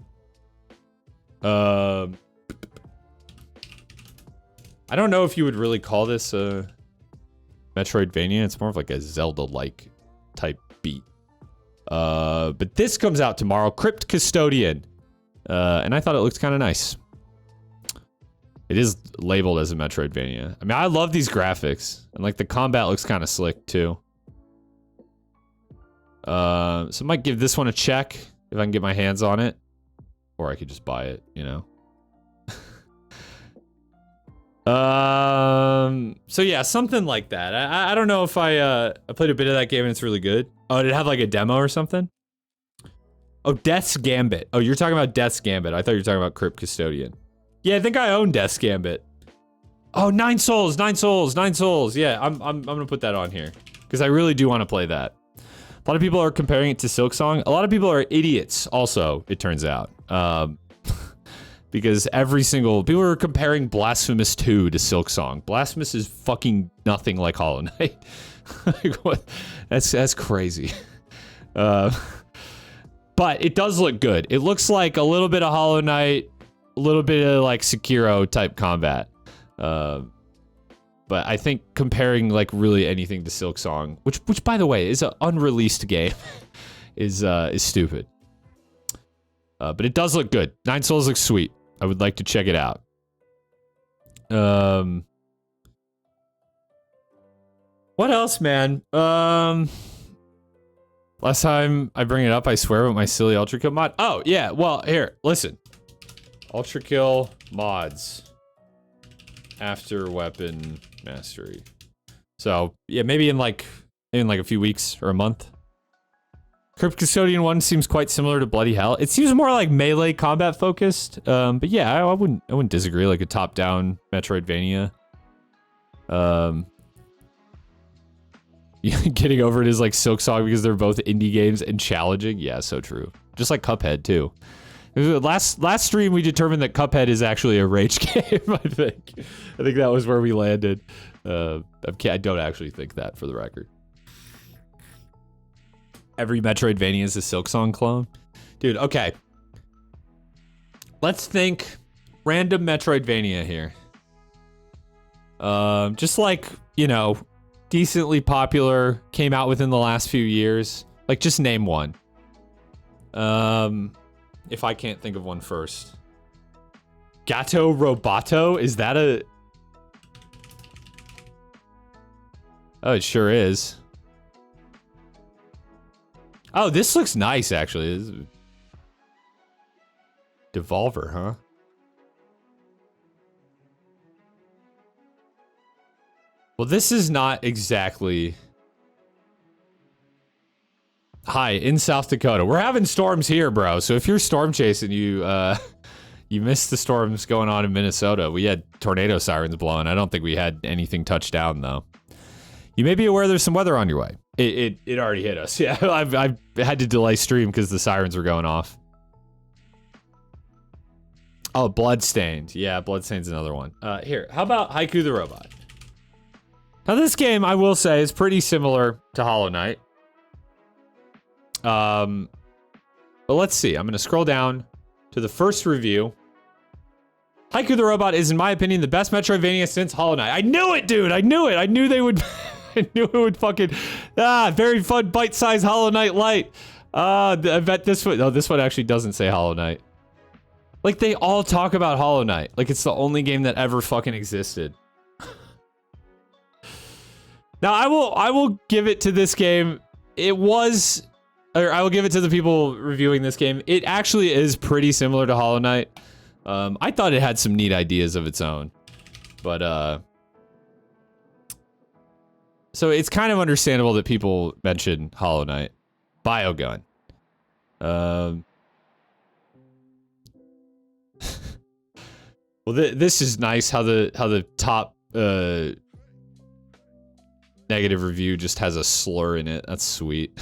I don't know if you would really call this a Metroidvania. It's more of like a Zelda-like type beat. But this comes out tomorrow, Crypt Custodian. And I thought it looked kind of nice. It is labeled as a Metroidvania. I mean, I love these graphics. And like the combat looks kind of slick too. So I might give this one a check if I can get my hands on it. Or I could just buy it, you know. So yeah, something like that. I don't know if I played a bit of that game and it's really good. Oh, did it have like a demo or something? Oh, Death's Gambit. Oh, you're talking about Death's Gambit. I thought you were talking about Crypt Custodian. Yeah, I think I own Death's Gambit. Oh, 9 Souls, 9 Souls, 9 Souls. Yeah, I'm gonna put that on here because I really do want to play that. A lot of people are comparing it to Silksong. A lot of people are idiots also, it turns out. Because people are comparing Blasphemous 2 to Silksong. Blasphemous is fucking nothing like Hollow Knight. Like, what? That's crazy. But it does look good. It looks like a little bit of Hollow Knight, a little bit of like Sekiro type combat. But I think comparing like really anything to Silksong, which by the way is an unreleased game, is stupid. But it does look good. 9 Souls looks sweet. I would like to check it out. What else, man? Last time I bring it up, I swear, with my silly Ultra Kill mod. Oh, yeah. Well, here, listen. Ultra Kill mods. After weapon mastery. So, yeah, maybe in like a few weeks or a month. Crypt Custodian 1 seems quite similar to Bloody Hell. It seems more like melee combat focused. But yeah, I wouldn't disagree. Like a top-down Metroidvania. Getting over it is like Silksong because they're both indie games and challenging. Yeah, so true. Just like Cuphead too. Last stream we determined that Cuphead is actually a rage game. I think that was where we landed. I don't actually think that, for the record. Every Metroidvania is a Silksong clone. Dude, okay. Let's think random Metroidvania here. Just like, you know, decently popular, came out within the last few years. Like, just name one. If I can't think of one first. Gato Roboto? Is that a... Oh, it sure is. Oh, this looks nice, actually. This is... Devolver, huh? Well, this is not exactly... Hi, in South Dakota. We're having storms here, bro. So if you're storm chasing, you missed the storms going on in Minnesota. We had tornado sirens blowing. I don't think we had anything touch down, though. You may be aware there's some weather on your way. It already hit us. Yeah, I've had to delay stream because the sirens were going off. Oh, Bloodstained. Yeah, Bloodstained's another one. Here, how about Haiku the Robot? Now this game, I will say, is pretty similar to Hollow Knight. But let's see. I'm gonna scroll down to the first review. Haiku the Robot is, in my opinion, the best Metroidvania since Hollow Knight. I knew it, dude. I knew it. I knew they would. I knew it would fucking. Very fun, bite-sized Hollow Knight light. I bet this one. No, this one actually doesn't say Hollow Knight. Like they all talk about Hollow Knight. Like it's the only game that ever fucking existed. Now I will give it to this game. It was. Or I will give it to the people reviewing this game. It actually is pretty similar to Hollow Knight. I thought it had some neat ideas of its own. But, so it's kind of understandable that people mention Hollow Knight. Biogun. Well, this is nice how the top, negative review just has a slur in it. That's sweet.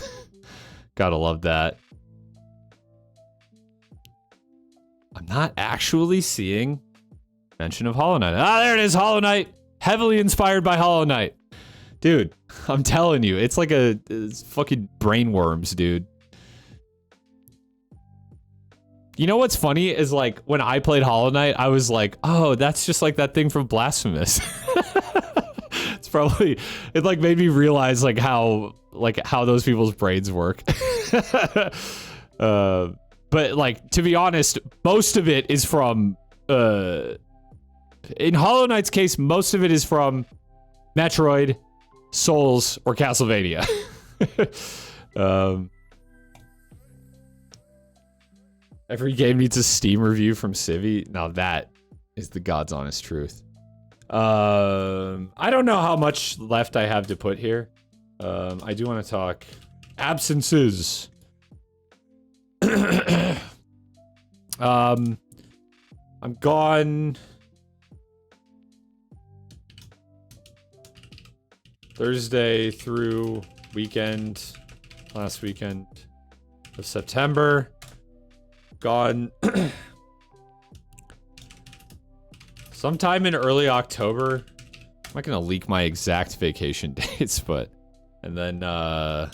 Gotta love that. I'm not actually seeing mention of Hollow Knight. Ah, there it is, Hollow Knight. Heavily inspired by Hollow Knight. Dude, I'm telling you, it's like it's fucking brainworms, dude. You know what's funny is like when I played Hollow Knight, I was like, oh, that's just like that thing from Blasphemous. It's probably, it like made me realize like how those people's brains work. But like, to be honest, most of it is from, in Hollow Knight's case, most of it is from Metroid, Souls, or Castlevania. Every game needs a Steam review from Civi. Now that is the God's honest truth. I don't know how much left I have to put here. I do want to talk absences. I'm gone Thursday through last weekend of September. Gone sometime in early October. I'm not gonna leak my exact vacation dates, but and then a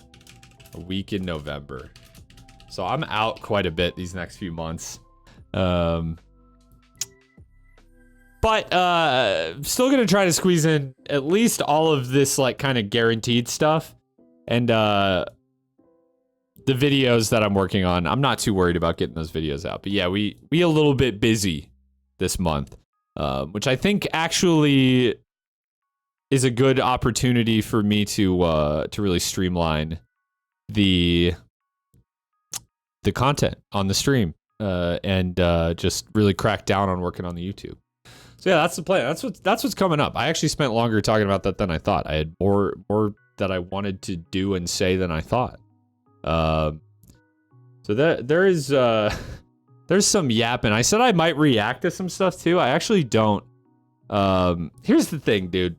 week in November. So I'm out quite a bit these next few months. But still gonna try to squeeze in at least all of this like kind of guaranteed stuff. And the videos that I'm working on, I'm not too worried about getting those videos out. But yeah, we a little bit busy this month. Which I think actually is a good opportunity for me to really streamline the content on the stream and just really crack down on working on the YouTube. So yeah, that's the plan. That's what's coming up. I actually spent longer talking about that than I thought. I had more that I wanted to do and say than I thought. So there is there's some yapping. I said I might react to some stuff too. I actually don't. Here's the thing, dude.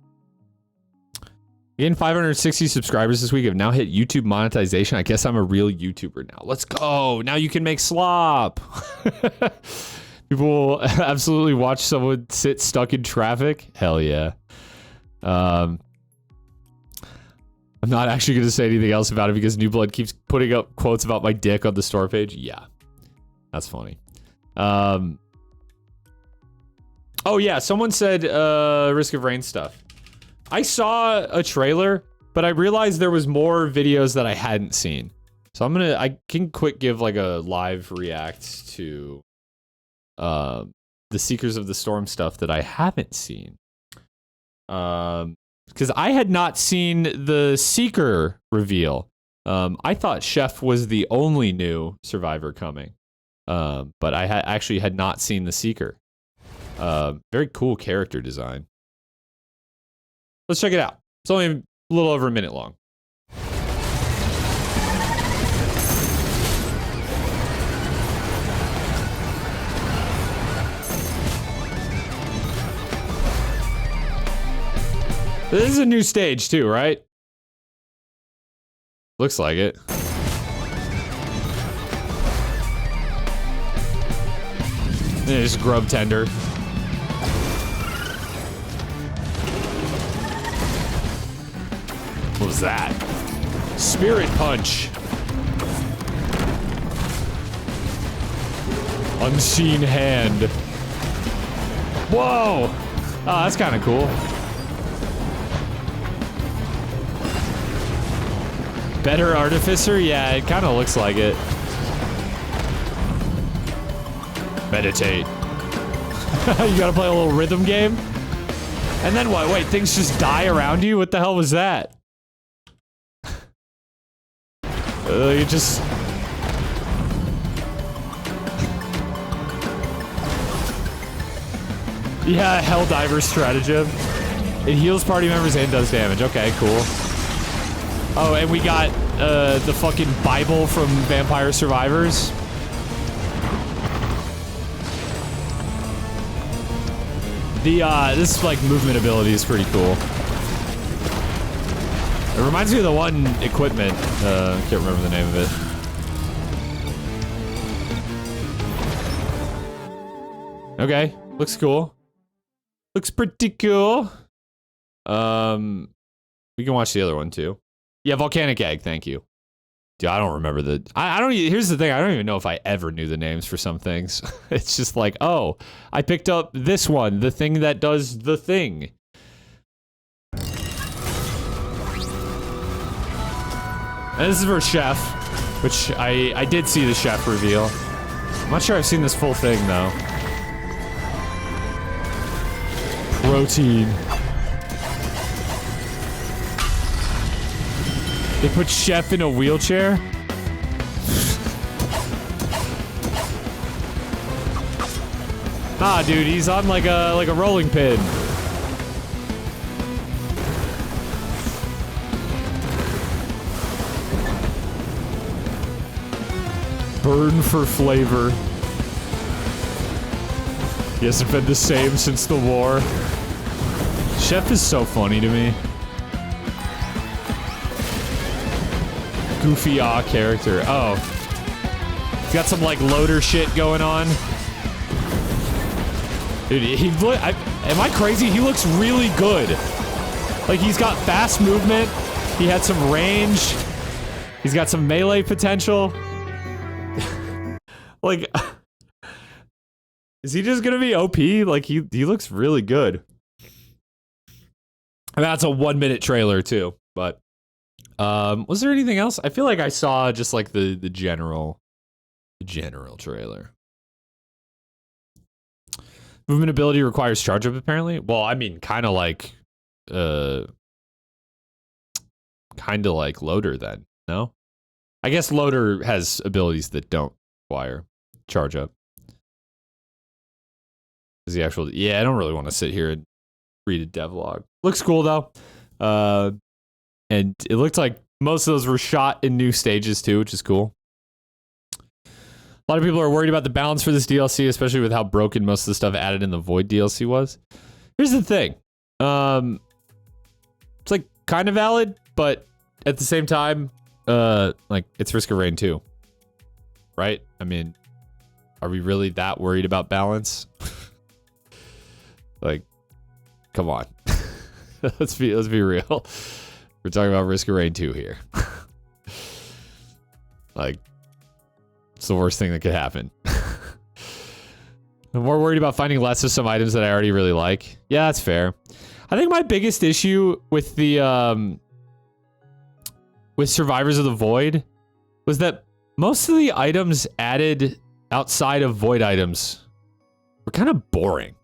Getting 560 subscribers this week. I've now hit YouTube monetization. I guess I'm a real YouTuber now. Let's go. Now you can make slop. People will absolutely watch someone sit stuck in traffic. Hell yeah. I'm not actually going to say anything else about it because New Blood keeps putting up quotes about my dick on the store page. Yeah, that's funny. Oh yeah, someone said Risk of Rain stuff. I saw a trailer, but I realized there was more videos that I hadn't seen. So I can quick give like a live react to the Seekers of the Storm stuff that I haven't seen. Because I had not seen the Seeker reveal. I thought Chef was the only new survivor coming. But I actually had not seen the Seeker. Very cool character design. Let's check it out. It's only a little over a minute long. This is a new stage too, right? Looks like it. There's grub tender. What was that? Spirit punch. Unseen hand. Whoa! Oh, that's kind of cool. Better Artificer? Yeah, it kind of looks like it. Meditate. You gotta play a little rhythm game? And then what? Wait, things just die around you? What the hell was that? You just... Yeah, Helldiver stratagem. It heals party members and does damage. Okay, cool. Oh, and we got the fucking Bible from Vampire Survivors. This like movement ability is pretty cool. It reminds me of the one equipment. I can't remember the name of it. Okay, looks cool. Looks pretty cool. We can watch the other one too. Yeah, volcanic egg. Thank you. Dude, I don't remember the. I don't. Here's the thing. I don't even know if I ever knew the names for some things. It's just like, oh, I picked up this one, the thing that does the thing. And this is for Chef, which I did see the Chef reveal. I'm not sure I've seen this full thing though. Protein. They put Chef in a wheelchair? Nah, dude, he's on like a rolling pin. Burn for flavor. He hasn't been the same since the war. Chef is so funny to me. Goofy character. Oh. He's got some like loader shit going on. Dude, am I crazy? He looks really good. Like he's got fast movement. He had some range. He's got some melee potential. Like, is he just gonna be OP? Like he looks really good. And that's a 1-minute trailer too, but was there anything else? I feel like I saw just like the general trailer. Movement ability requires charge up apparently. Well, I mean kind of like Loader then, no? I guess Loader has abilities that don't require charge up. Is the actual yeah, I don't really want to sit here and read a devlog. Looks cool though. And it looked like most of those were shot in new stages too, which is cool. A lot of people are worried about the balance for this DLC, especially with how broken most of the stuff added in the Void DLC was. Here's the thing. It's like kind of valid, but at the same time, like it's Risk of Rain 2. Right? I mean, are we really that worried about balance? Like, come on. let's be real. We're talking about Risk of Rain 2 here. Like, it's the worst thing that could happen. I'm more worried about finding less of some items that I already really like. Yeah, that's fair. I think my biggest issue with the with Survivors of the Void was that most of the items added outside of Void items were kind of boring.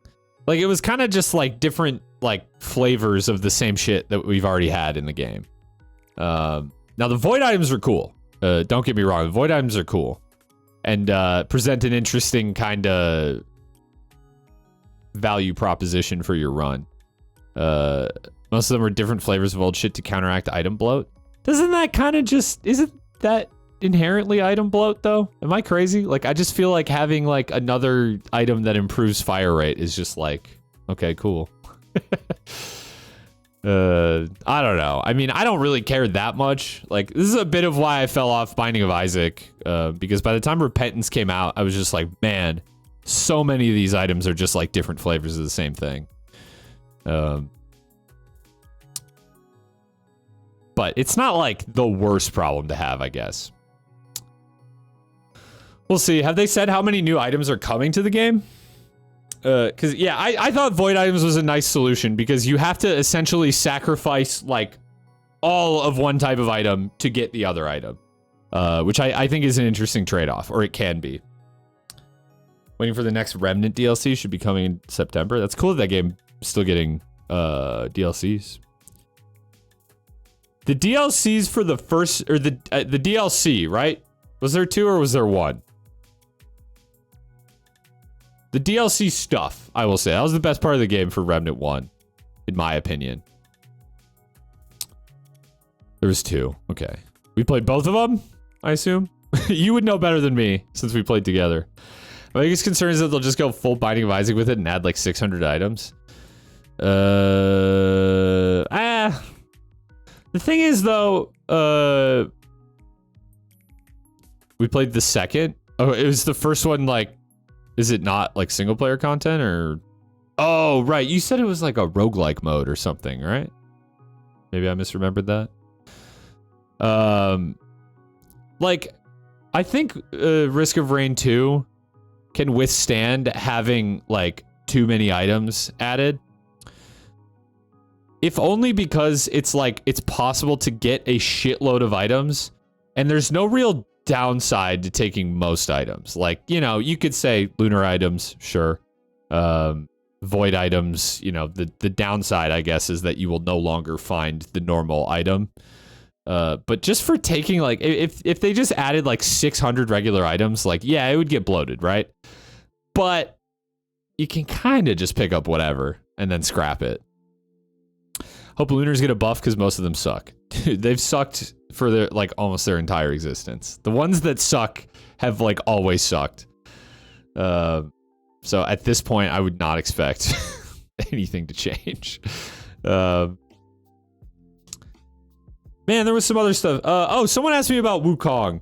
Like, it was kind of just like different like flavors of the same shit that we've already had in the game. Now the Void items are cool. Don't get me wrong, the Void items are cool and present an interesting kind of value proposition for your run. Most of them are different flavors of old shit to counteract item bloat. Doesn't that kind of just, isn't that inherently item bloat though? Am I crazy? Like, I just feel like having like another item that improves fire rate is just like, okay, cool. I don't know. I mean, I don't really care that much. Like, this is a bit of why I fell off Binding of Isaac, because by the time Repentance came out, I was just like, man, so many of these items are just like different flavors of the same thing. But it's not like the worst problem to have, I guess. We'll see. Have they said how many new items are coming to the game? Because, yeah, I thought Void items was a nice solution because you have to essentially sacrifice, like, all of one type of item to get the other item. Which I think is an interesting trade-off, or it can be. Waiting for the next Remnant DLC, should be coming in September. That's cool that game is still getting DLCs. The DLCs for the first, or the DLC, right? Was there 2 or was there 1? The DLC stuff, I will say. That was the best part of the game for Remnant 1, in my opinion. There was 2. Okay. We played both of them, I assume? You would know better than me, since we played together. My biggest concern is that they'll just go full Binding of Isaac with it and add like 600 items. The thing is, though, we played the second. Oh, it was the first one, like, is it not, like, single-player content, or... Oh, right, you said it was, like, a roguelike mode or something, right? Maybe I misremembered that. Like, I think Risk of Rain 2 can withstand having, like, too many items added. If only because it's like, it's possible to get a shitload of items, and there's no real downside to taking most items. Like, you know, you could say lunar items, sure. Void items, you know, the downside, I guess, is that you will no longer find the normal item. But just for taking, like, if they just added, like, 600 regular items, like, yeah, it would get bloated, right? But you can kind of just pick up whatever and then scrap it. Hope Lunars get a buff because most of them suck. Dude, they've sucked for their, like, almost their entire existence. The ones that suck have, like, always sucked. So at this point, I would not expect anything to change. Man, there was some other stuff. Oh, someone asked me about Wukong.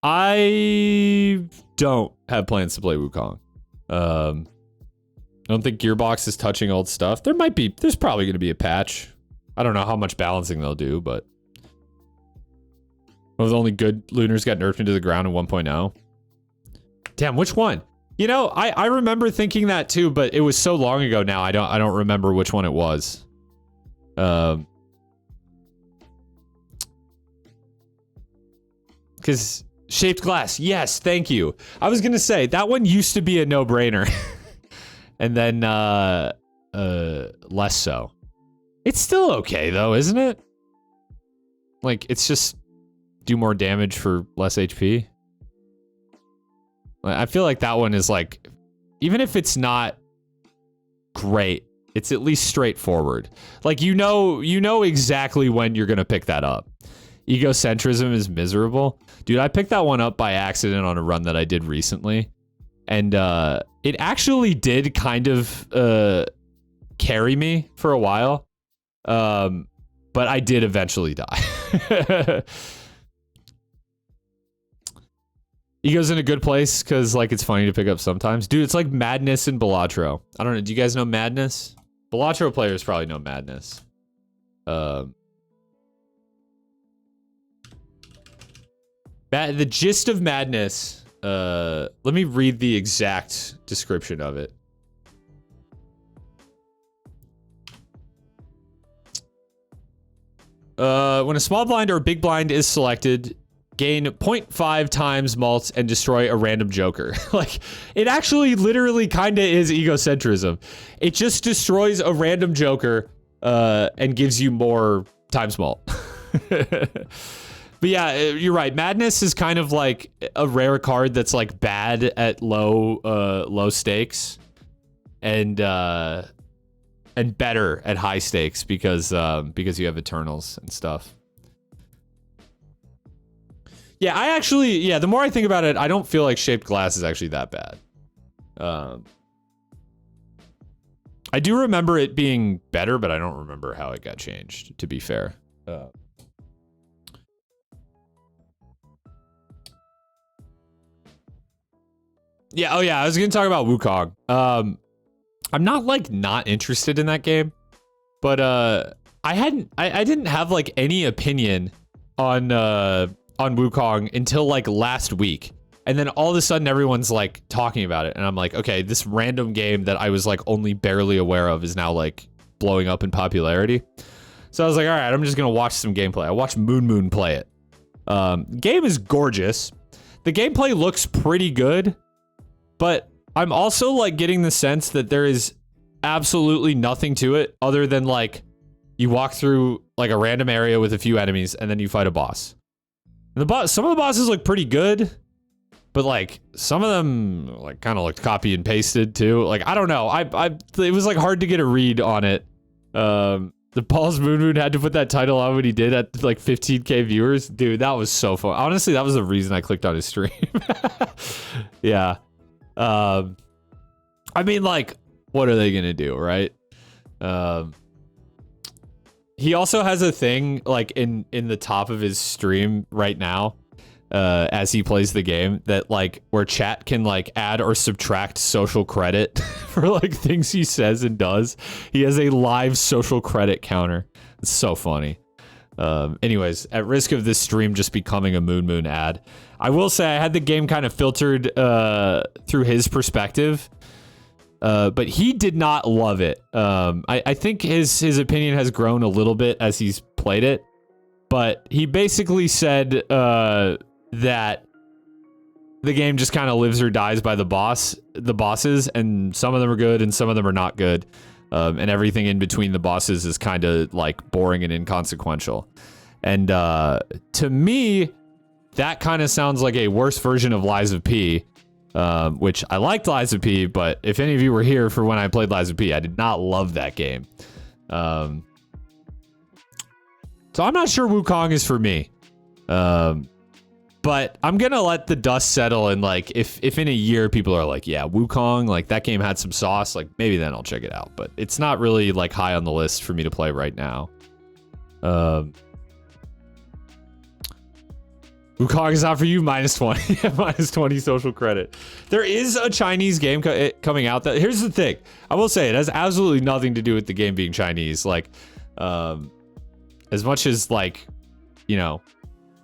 I don't have plans to play Wukong. I don't think Gearbox is touching old stuff. There's probably going to be a patch. I don't know how much balancing they'll do, but one of the only good Lunars got nerfed into the ground in 1.0. Damn, which one? You know, I remember thinking that too, but it was so long ago now. I don't remember which one it was. Because Shaped Glass, yes, thank you. I was gonna say that one used to be a no-brainer. And then, less so. It's still okay, though, isn't it? Like, it's just do more damage for less HP. I feel like that one is, like, even if it's not great, it's at least straightforward. Like, you know exactly when you're gonna pick that up. Egocentrism is miserable. Dude, I picked that one up by accident on a run that I did recently. And it actually did kind of carry me for a while. But I did eventually die. Ego's in a good place because, like, it's funny to pick up sometimes. Dude, it's like Madness and Balatro. I don't know. Do you guys know Madness? Balatro players probably know Madness. The gist of Madness. Let me read the exact description of it. When a small blind or a big blind is selected, gain 0.5 times mults and destroy a random joker. Like, it actually literally kind of is egocentrism. It just destroys a random joker and gives you more times mult. But yeah, you're right. Madness is kind of like a rare card that's like bad at low stakes and better at high stakes because you have Eternals and stuff. Yeah, the more I think about it, I don't feel like Shaped Glass is actually that bad. I do remember it being better, but I don't remember how it got changed, to be fair. Yeah, oh yeah, I was gonna talk about Wukong. I'm not, like, not interested in that game, but I didn't have, like, any opinion on Wukong until like last week. And then all of a sudden everyone's like talking about it. And I'm like, okay, this random game that I was like only barely aware of is now like blowing up in popularity. So I was like, all right, I'm just going to watch some gameplay. I watched Moon play it. Game is gorgeous. The gameplay looks pretty good, but I'm also like getting the sense that there is absolutely nothing to it other than like you walk through like a random area with a few enemies and then you fight a boss. And some of the bosses look pretty good, but like some of them like kind of looked copy and pasted too. Like, I don't know. It was like hard to get a read on it. The Paul's Moon had to put that title on when he did at like 15K viewers. Dude, that was so fun. Honestly, that was the reason I clicked on his stream. Yeah. I mean, like, what are they gonna do, right? He also has a thing like in the top of his stream right now, as he plays the game, that like where chat can like add or subtract social credit for like things he says and does. He has a live social credit counter. It's so funny. Anyways, at risk of this stream just becoming a Moon ad, I will say I had the game kind of filtered through his perspective. But he did not love it. I think his opinion has grown a little bit as he's played it, but he basically said that the game just kind of lives or dies by the bosses, and some of them are good and some of them are not good, and everything in between the bosses is kind of like boring and inconsequential. And to me, that kind of sounds like a worse version of Lies of P. Which I liked Lies of P, but if any of you were here for when I played Lies of P, I did not love that game. So I'm not sure Wukong is for me. But I'm gonna let the dust settle, and like if in a year people are like, yeah, Wukong, like that game had some sauce, like maybe then I'll check it out. But it's not really like high on the list for me to play right now. Wukong is not for you, -20. -20 social credit. There is a Chinese game coming out that, here's the thing. I will say it has absolutely nothing to do with the game being Chinese. Like, as much as like, you know,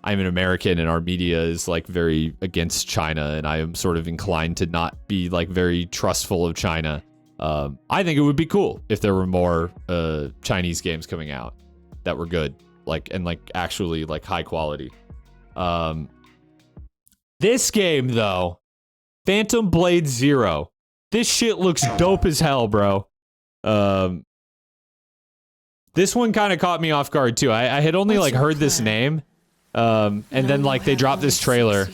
I'm an American and our media is like very against China and I am sort of inclined to not be like very trustful of China. I think it would be cool if there were more Chinese games coming out that were good, like, and like actually like high quality. This game though, Phantom Blade Zero, this shit looks dope as hell, bro. This one kind of caught me off guard too. I had only like heard this name, and then like they dropped this trailer,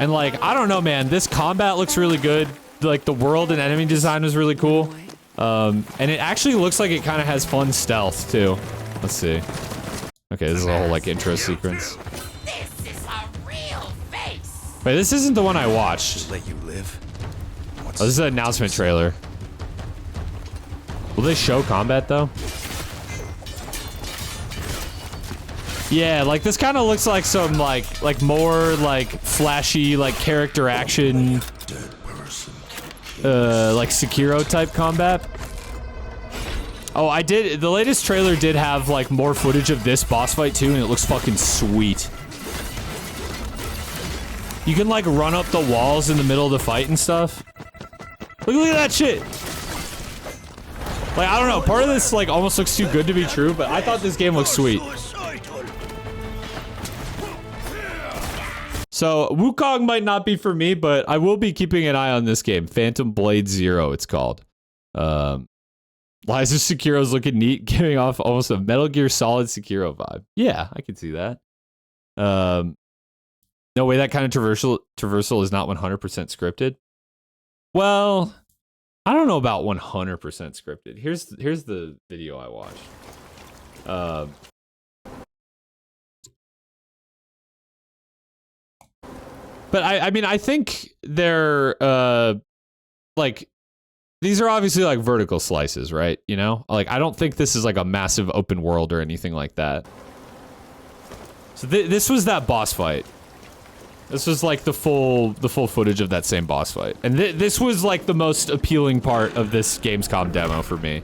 and like I don't know, man, this combat looks really good. Like the world and enemy design was really cool, and it actually looks like it kind of has fun stealth too. Let's see. Okay, this is a whole like intro sequence.
This is a real face.
Wait, this isn't the one I watched.
Let you live.
Oh, this is an announcement trailer. Will they show combat though? Yeah, like this kind of looks like some like more like flashy like character action, like Sekiro type combat. Oh, the latest trailer did have like more footage of this boss fight too, and it looks fucking sweet. You can like run up the walls in the middle of the fight and stuff. Look at that shit. Like, I don't know, part of this like almost looks too good to be true, but I thought this game looked sweet. So, Wukong might not be for me, but I will be keeping an eye on this game. Phantom Blade Zero, it's called. Liza Sekiro's looking neat, giving off almost a Metal Gear Solid Sekiro vibe. Yeah, I can see that. No way, that kind of traversal is not 100% scripted. Well, I don't know about 100% scripted. Here's the video I watched. But I mean, I think they're, like, these are obviously, like, vertical slices, right? You know? Like, I don't think this is, like, a massive open world or anything like that. So this was that boss fight. This was, like, the full footage of that same boss fight. And this was, like, the most appealing part of this Gamescom demo for me.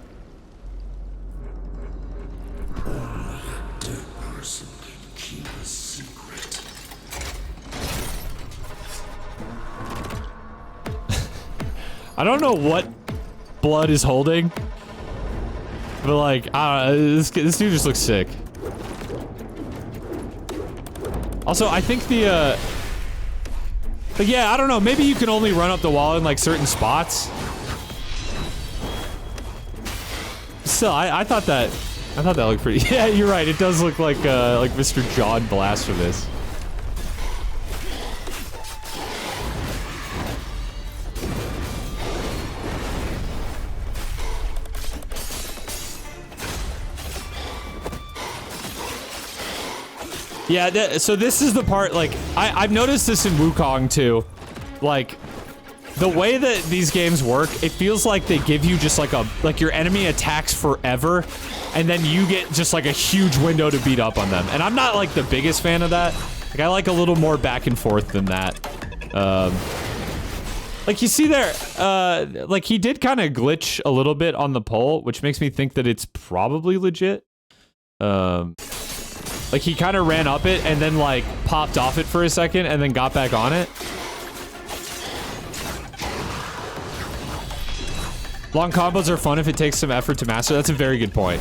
I don't know what Blood is holding, but like, I don't know, this dude just looks sick. Also, I think but yeah, I don't know, maybe you can only run up the wall in like certain spots. Still, I thought that looked pretty, yeah, you're right, it does look like Mr. John Blasphemous. Yeah, so this is the part, like, I've noticed this in Wukong, too. Like, the way that these games work, it feels like they give you just, like your enemy attacks forever, and then you get just, like, a huge window to beat up on them. And I'm not, like, the biggest fan of that. Like, I like a little more back and forth than that. Like, you see there, like, he did kind of glitch a little bit on the pole, which makes me think that it's probably legit. Like, he kind of ran up it and then, like, popped off it for a second and then got back on it. Long combos are fun if it takes some effort to master. That's a very good point.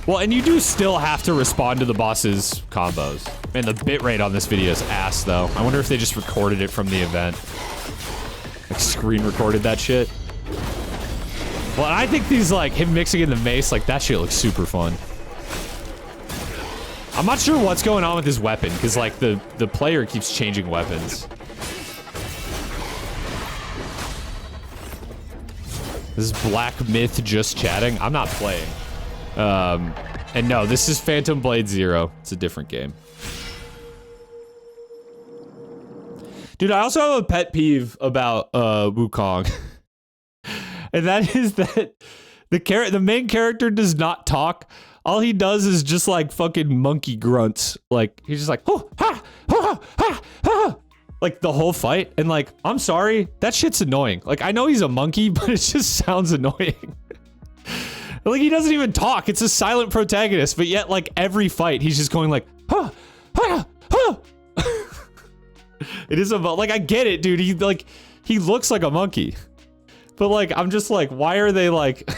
Well, and you do still have to respond to the boss's combos. Man, the bitrate on this video is ass, though. I wonder if they just recorded it from the event. Like, screen recorded that shit. Well, and I think these, like, him mixing in the mace, like, that shit looks super fun. I'm not sure what's going on with his weapon, because, like, the player keeps changing weapons. This is Black Myth just chatting. I'm not playing. And no, this is Phantom Blade Zero. It's a different game. Dude, I also have a pet peeve about, Wukong. And that is that the main character does not talk. All he does is just like fucking monkey grunts. Like he's just like oh, ha, ha, ha, ha, like the whole fight. And like, I'm sorry, that shit's annoying. Like I know he's a monkey, but it just sounds annoying. Like he doesn't even talk. It's a silent protagonist, but yet like every fight he's just going like ha, ha, ha. It is about like I get it, dude. He looks like a monkey. But, like, I'm just like, why are they, like...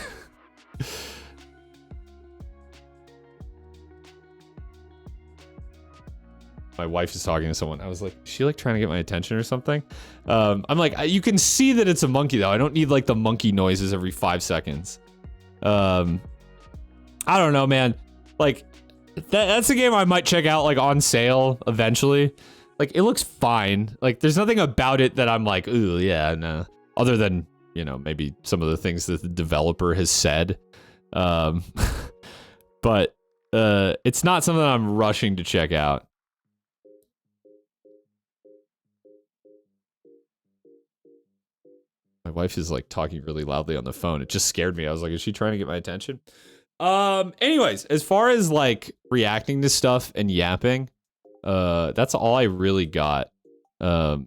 My wife is talking to someone. I was like, is she, like, trying to get my attention or something? I'm like, you can see that it's a monkey, though. I don't need, like, the monkey noises every 5 seconds. I don't know, man. Like, that's a game I might check out, like, on sale eventually. Like, it looks fine. Like, there's nothing about it that I'm like, ooh, yeah, no. Other than... you know, maybe some of the things that the developer has said. Um, but it's not something I'm rushing to check out. My wife is like talking really loudly on the phone. It just scared me. I was like, is she trying to get my attention? Anyways, as far as like reacting to stuff and yapping, that's all I really got. It's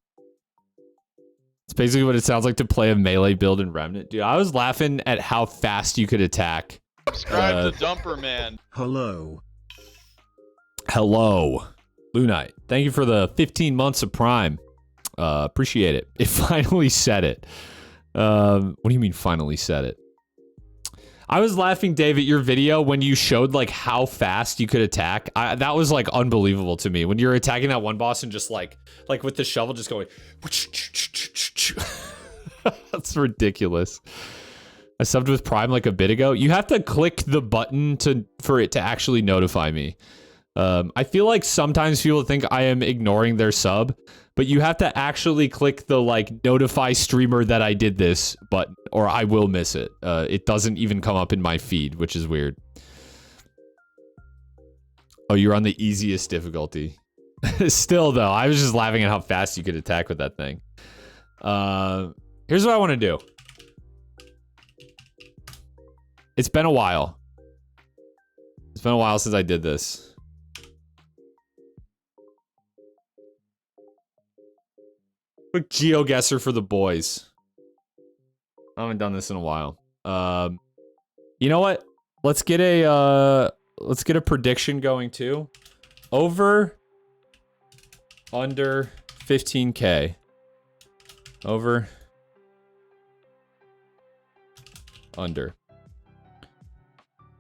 basically what it sounds like to play a melee build in Remnant. Dude, I was laughing at how fast you could attack.
Subscribe to Dumper Man.
Hello.
Hello. Lunite, thank you for the 15 months of Prime. Appreciate it. It finally said it. What do you mean finally said it? I was laughing, Dave, at your video when you showed like how fast you could attack. That was like unbelievable to me. When you're attacking that one boss and just like with the shovel just going. That's ridiculous. I subbed with Prime like a bit ago. You have to click the button for it to actually notify me. I feel like sometimes people think I am ignoring their sub, but you have to actually click the like notify streamer that I did this button or I will miss it. It doesn't even come up in my feed, which is weird. Oh, you're on the easiest difficulty. Still though, I was just laughing at how fast you could attack with that thing. Here's what I want to do. It's been a while. It's been a while since I did this. Quick GeoGuessr for the boys. I haven't done this in a while. You know what? Let's get a prediction going too. Over, under 15K. Over, under.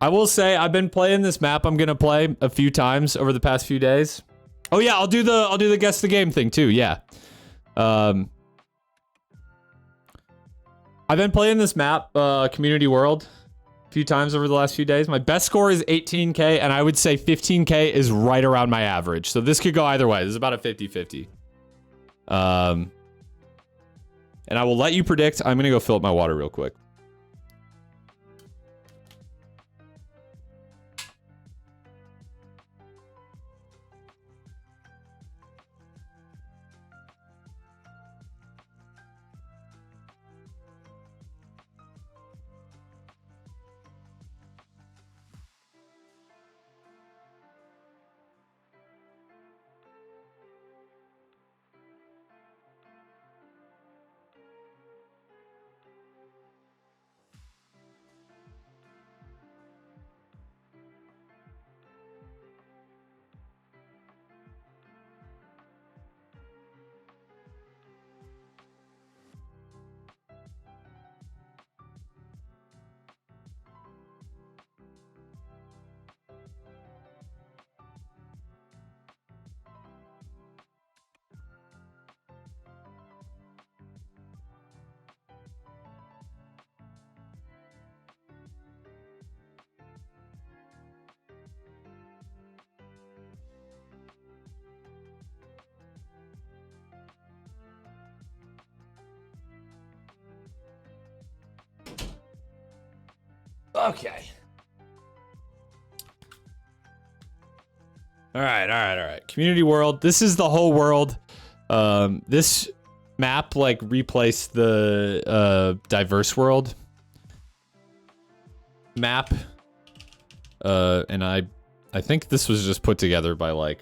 I will say I've been playing this map. I'm gonna play a few times over the past few days. Oh yeah, I'll do the guess the game thing too. Yeah. I've been playing this map, Community World, a few times over the last few days. My best score is 18K, and I would say 15K is right around my average. So this could go either way. This is about a 50-50. And I will let you predict. I'm gonna go fill up my water real quick. Okay. All right. Community World. This is the whole world. This map like replaced the diverse world map. And I think this was just put together by like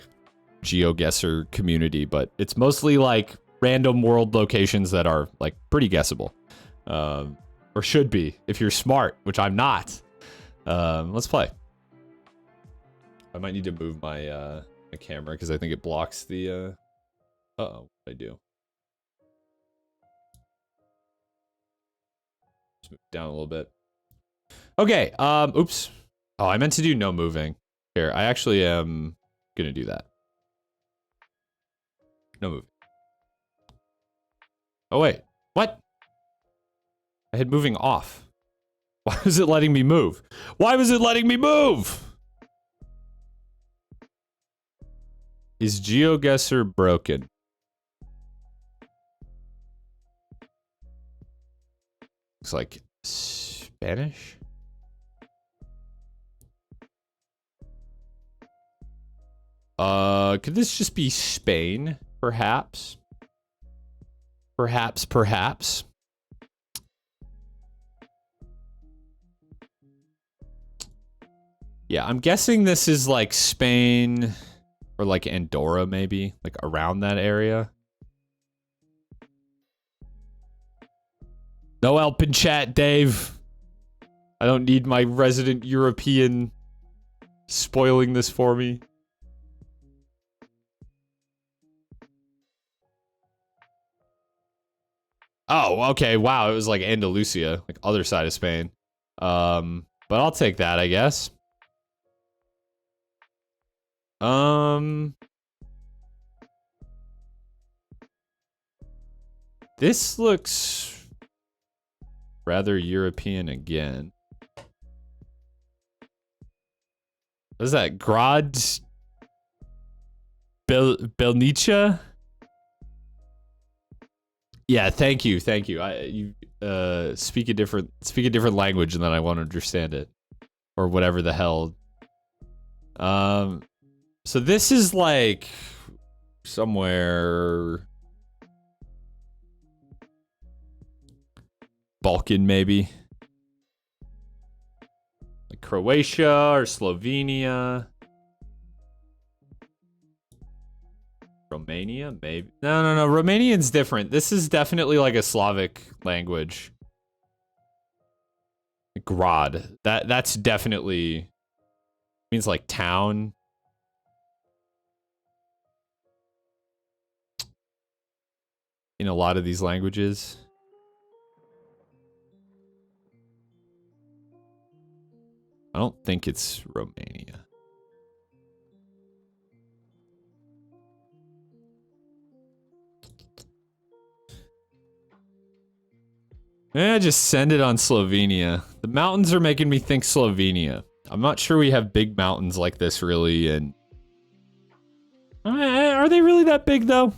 GeoGuessr community, but it's mostly like random world locations that are like pretty guessable. Or should be, if you're smart, which I'm not. Let's play. I might need to move my my camera because I think it blocks the uh-oh, what did I do? Just move it down a little bit. Okay, oops. Oh, I meant to do no moving. Here, I actually am gonna do that. No moving. Oh wait, what? I had moving off. Why was it letting me move? Why was it letting me move? Is GeoGuessr broken? Looks like Spanish? Could this just be Spain? Perhaps. Perhaps. Yeah, I'm guessing this is like Spain or like Andorra, maybe, like around that area. No help in chat, Dave. I don't need my resident European spoiling this for me. Oh, okay. Wow, it was like Andalusia, like other side of Spain. But I'll take that, I guess. This looks rather European again. What is that? Grad Belnica? Yeah, thank you. You speak a different language and then I won't understand it. Or whatever the hell. So this is like somewhere Balkan maybe. Like Croatia or Slovenia. Romania, maybe. No. Romanian's different. This is definitely like a Slavic language. Grad. That's definitely means like town. In a lot of these languages. I don't think it's Romania. Just send it on Slovenia. The mountains are making me think Slovenia. I'm not sure we have big mountains like this really, and are they really that big though?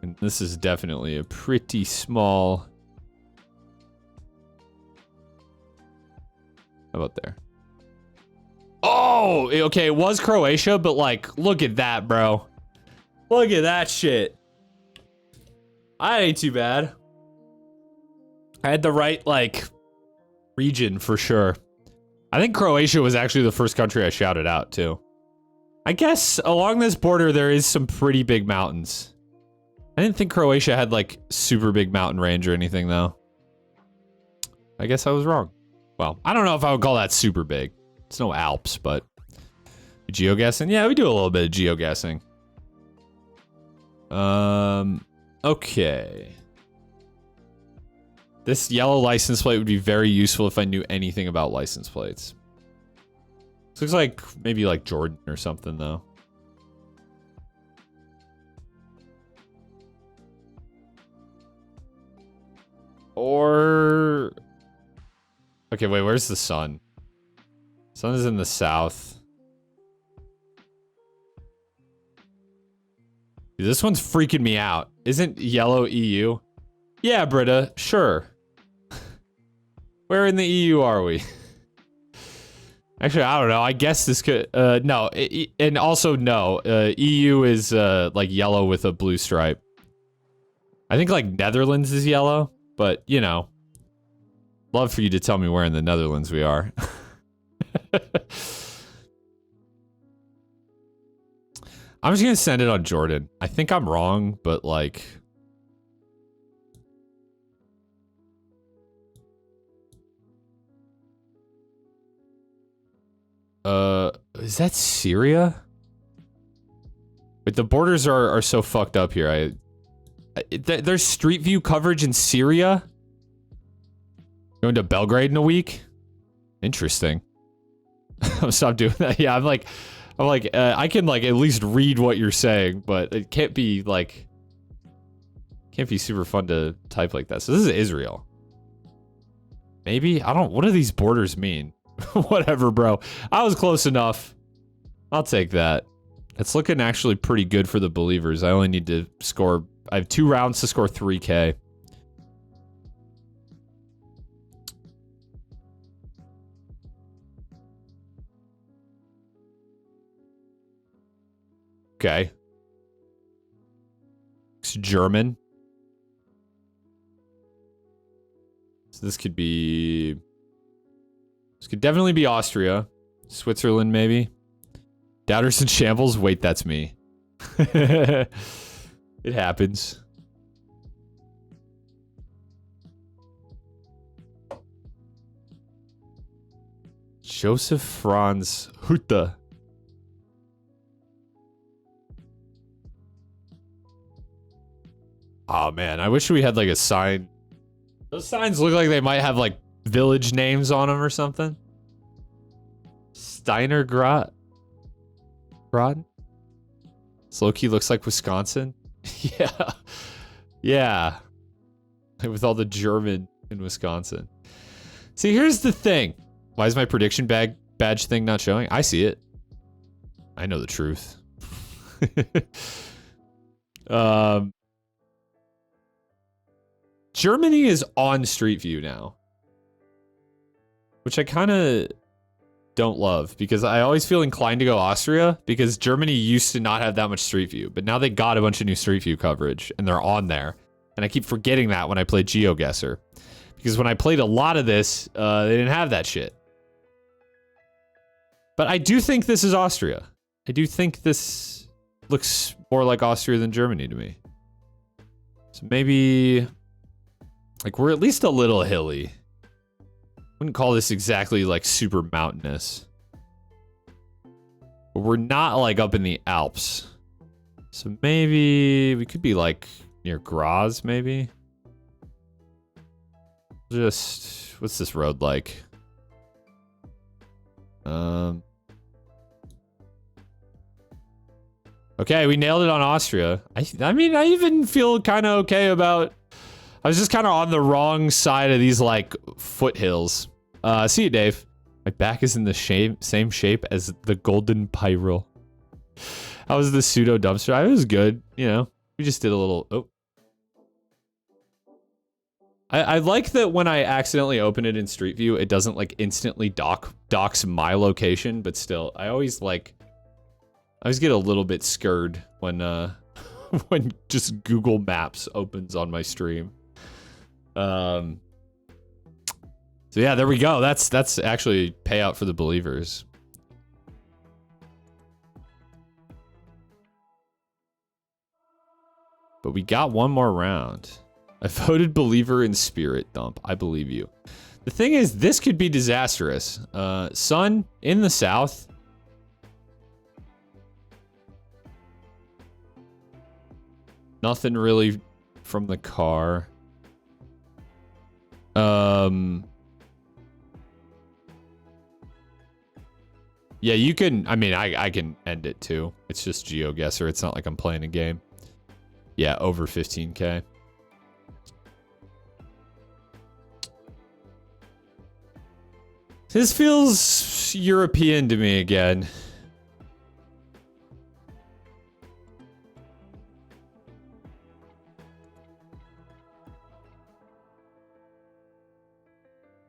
And this is definitely a pretty small. How about there? Oh, okay, it was Croatia, but like, look at that, bro. Look at that shit. I ain't too bad. I had the right, like, region for sure. I think Croatia was actually the first country I shouted out, too. I guess along this border, there is some pretty big mountains. I didn't think Croatia had, like, super big mountain range or anything, though. I guess I was wrong. Well, I don't know if I would call that super big. It's no Alps, but geoguessing? Yeah, we do a little bit of geoguessing. Okay. This yellow license plate would be very useful if I knew anything about license plates. This looks like maybe like Jordan or something, though. Or... Okay, wait, where's the sun? Sun is in the south. Dude, this one's freaking me out. Isn't yellow EU? Yeah, Britta, sure. Where in the EU are we? Actually, I don't know. I guess this could... no. And also, no. EU is, like, yellow with a blue stripe. I think, like, Netherlands is yellow. But, you know. Love for you to tell me where in the Netherlands we are. I'm just gonna send it on Jordan. I think I'm wrong, but like... Is that Syria? Wait, the borders are so fucked up here. There's Street View coverage in Syria? Going to Belgrade in a week? Interesting. I'll stop doing that. Yeah, I'm like, I can like at least read what you're saying, but it can't be like, can't be super fun to type like that. So this is Israel. Maybe? I don't, what do these borders mean? Whatever, bro. I was close enough. I'll take that. It's looking actually pretty good for the believers. I only need to score, I have 2 rounds to score 3K. Okay. It's German. So this could be... This could definitely be Austria. Switzerland, maybe. Doubters and Shambles? Wait, that's me. It happens. Joseph Franz Hutte. Oh man, I wish we had like a sign. Those signs look like they might have like village names on them or something. Steiner Grot. Slowkey looks like Wisconsin. Yeah. Yeah. With all the German in Wisconsin. See, here's the thing. Why is my prediction badge thing not showing? I see it. I know the truth. Germany is on Street View now. Which I kind of don't love, because I always feel inclined to go Austria, because Germany used to not have that much Street View, but now they got a bunch of new Street View coverage, and they're on there. And I keep forgetting that when I play GeoGuessr. Because when I played a lot of this, they didn't have that shit. But I do think this is Austria. I do think this looks more like Austria than Germany to me. So maybe... Like, we're at least a little hilly. Wouldn't call this exactly, like, super mountainous. But we're not, like, up in the Alps. So maybe we could be, like, near Graz, maybe? Just... What's this road like? Okay, we nailed it on Austria. I mean, I even feel kind of okay about... I was just kind of on the wrong side of these, like, foothills. See you, Dave. My back is in the same shape as the golden pyro. How was the pseudo dumpster? It was good, you know. We just did a little... Oh. I like that when I accidentally open it in Street View, it doesn't, like, instantly docs my location, but still, I always get a little bit scared when, when just Google Maps opens on my stream. So yeah, there we go. That's actually payout for the believers. But we got one more round. I voted believer in spirit dump. I believe you. The thing is, this could be disastrous. Sun in the south. Nothing really from the car. Yeah, you can, I mean, I can end it too. It's just GeoGuessr. It's not like I'm playing a game. Yeah, over 15K. This feels European to me again.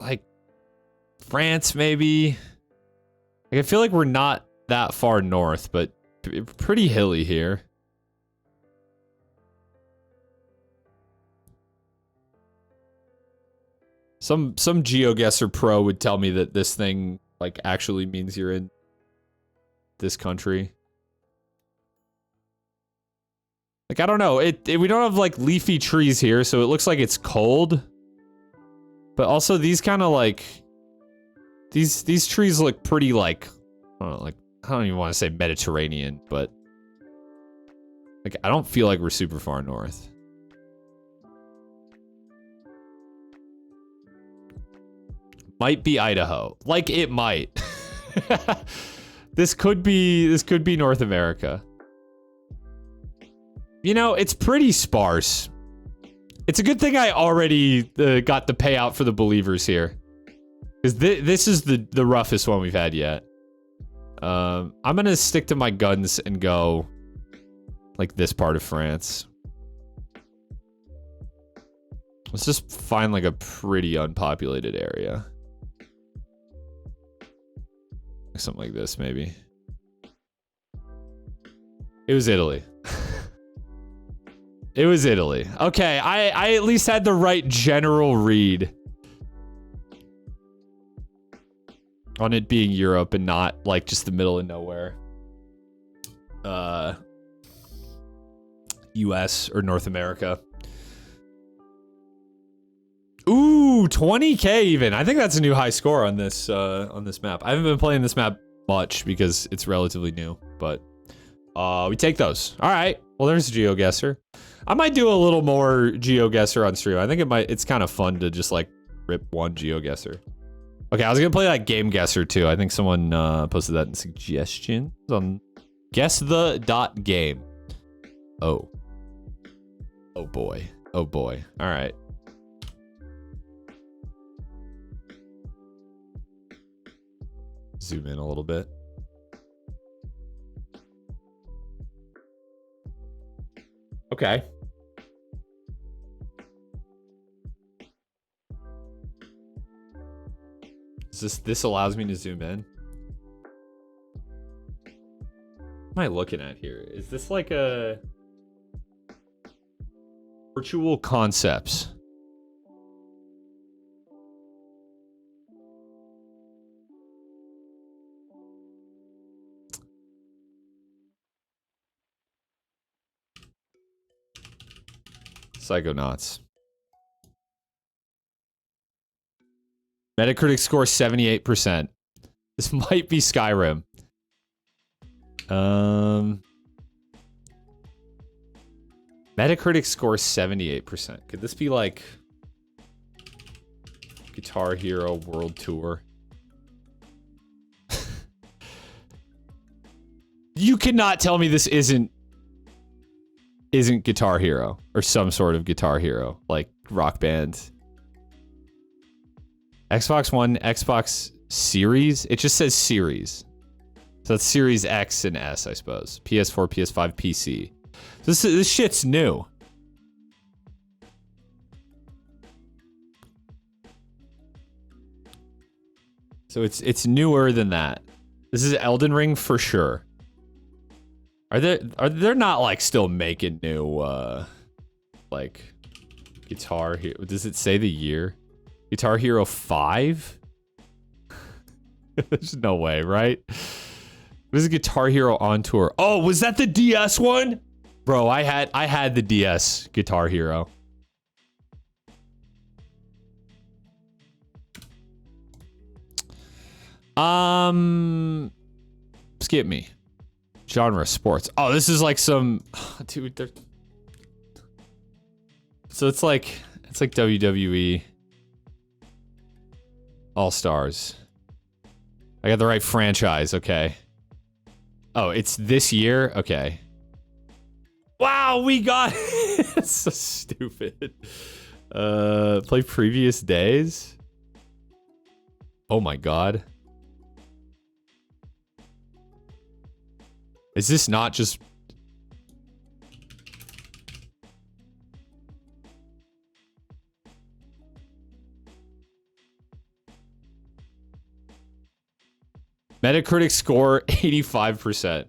Like France, maybe. Like, I feel like we're not that far north, but pretty hilly here. Some GeoGuessr pro would tell me that this thing like actually means you're in this country. Like, I don't know. We don't have like leafy trees here, so it looks like it's cold. But also these kind of like these trees look pretty like I don't know, like I don't even want to say Mediterranean, but like I don't feel like we're super far north. Might be Idaho. Like it might. This could be North America. You know, it's pretty sparse. It's a good thing I already got the payout for the believers here. Because this is the roughest one we've had yet. I'm gonna stick to my guns and go like this part of France. Let's just find like a pretty unpopulated area. Something like this, maybe. It was Italy. It was Italy. Okay, I at least had the right general read on it being Europe and not like just the middle of nowhere. US or North America. Ooh, 20K even. I think that's a new high score on this map. I haven't been playing this map much because it's relatively new, but we take those. All right. Well, there's a GeoGuessr. I might do a little more GeoGuessr on stream. I think it's kind of fun to just like rip one GeoGuessr. Okay, I was gonna play that Game Guesser too. I think someone posted that in suggestions on guessthegame. Oh. Oh boy. Oh boy. All right. Zoom in a little bit. Okay. This allows me to zoom in? What am I looking at here? Is this like a virtual concepts? Psychonauts. Metacritic score 78%. This might be Skyrim. Metacritic score 78%. Could this be like Guitar Hero World Tour? You cannot tell me this isn't Guitar Hero or some sort of Guitar Hero like Rock Band. Xbox One, Xbox Series. It just says Series. So that's Series X and S, I suppose. PS4, PS5, PC. This shit's new. So it's newer than that. This is Elden Ring for sure. Are they not like still making new like Guitar Hero? Does it say the year? Guitar Hero 5? There's no way, right? This is Guitar Hero on tour. Oh, was that the DS one? Bro, I had the DS Guitar Hero. Skip me. Genre sports. Oh, this is like some dude. So it's like WWE All Stars. I got the right franchise, okay. Oh, it's this year? Okay. Wow, we got it. It's so stupid. Play previous days? Oh my god. Is this not just... Metacritic score 85%.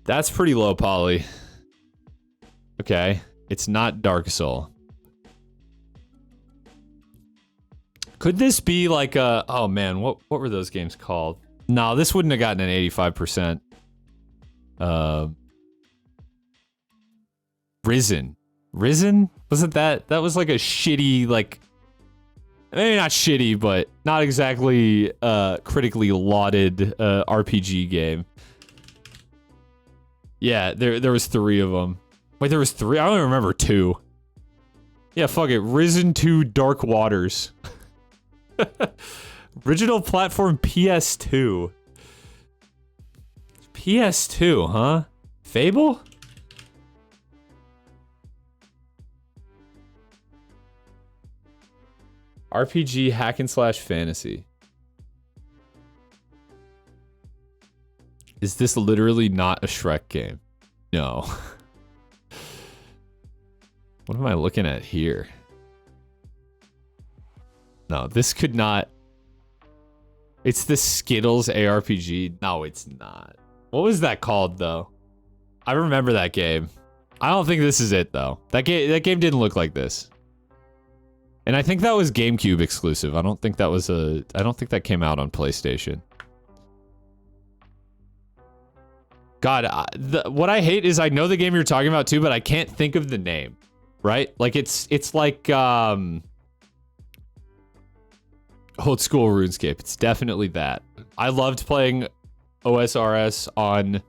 That's pretty low poly. Okay. It's not Dark Soul. Could this be like a... Oh man, what were those games called? No, this wouldn't have gotten an 85%. Risen. Risen? Wasn't that... That was like a shitty, like... Maybe not shitty, but not exactly critically lauded RPG game. Yeah, there was 3 of them. Wait, there was 3? I only remember 2. Yeah, fuck it. Risen 2 Dark Waters. Original platform PS2. PS2, huh? Fable? RPG hack and slash fantasy. Is this literally not a Shrek game? No. What am I looking at here? No, this could not. It's the Skittles ARPG. No, it's not. What was that called, though? I remember that game. I don't think this is it, though. That game didn't look like this. And I think that was GameCube exclusive. I don't think that was a... I don't think that came out on PlayStation. God, what I hate is I know the game you're talking about, too, but I can't think of the name. Right? Like, it's like, old school RuneScape. It's definitely that. I loved playing OSRS on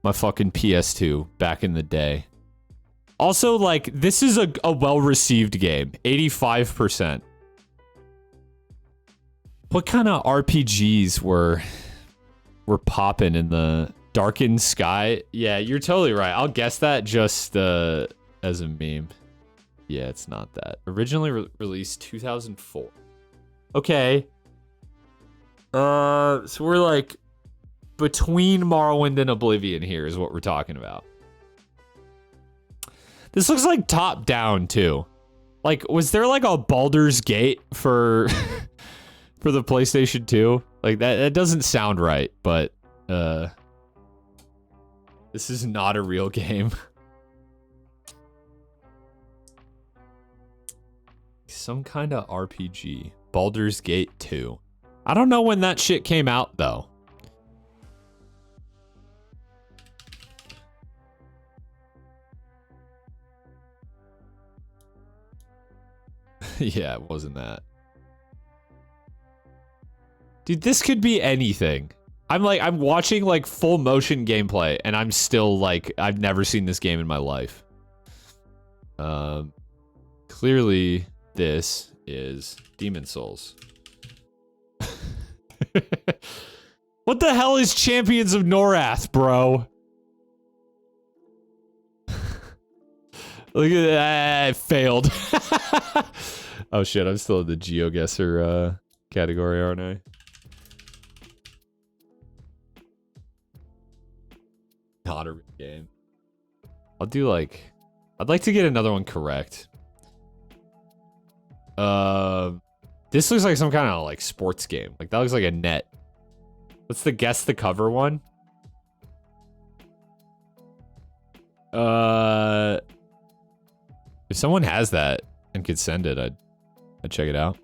my fucking PS2 back in the day. Also, like, this is a well-received game. 85%. What kind of RPGs were popping in the Darkened Sky? Yeah, you're totally right. I'll guess that just as a meme. Yeah, it's not that. Originally released 2004. Okay. So we're like between Morrowind and Oblivion here is what we're talking about. This looks like top down too. Like, was there like a Baldur's Gate for for the PlayStation 2? Like that doesn't sound right, but this is not a real game. Some kind of RPG. Baldur's Gate 2. I don't know when that shit came out, though. Yeah, it wasn't that. Dude, this could be anything. I'm watching, like, full motion gameplay, and I'm still, like, I've never seen this game in my life. Clearly, this is Demon Souls. What the hell is Champions of Norath, bro? Look at that. I failed. Oh shit, I'm still in the GeoGuessr category, aren't I? Not a real game. I'll do like... I'd like to get another one correct. This looks like some kind of like sports game. Like that looks like a net. What's the guess the cover one? If someone has that and could send it, I'd check it out.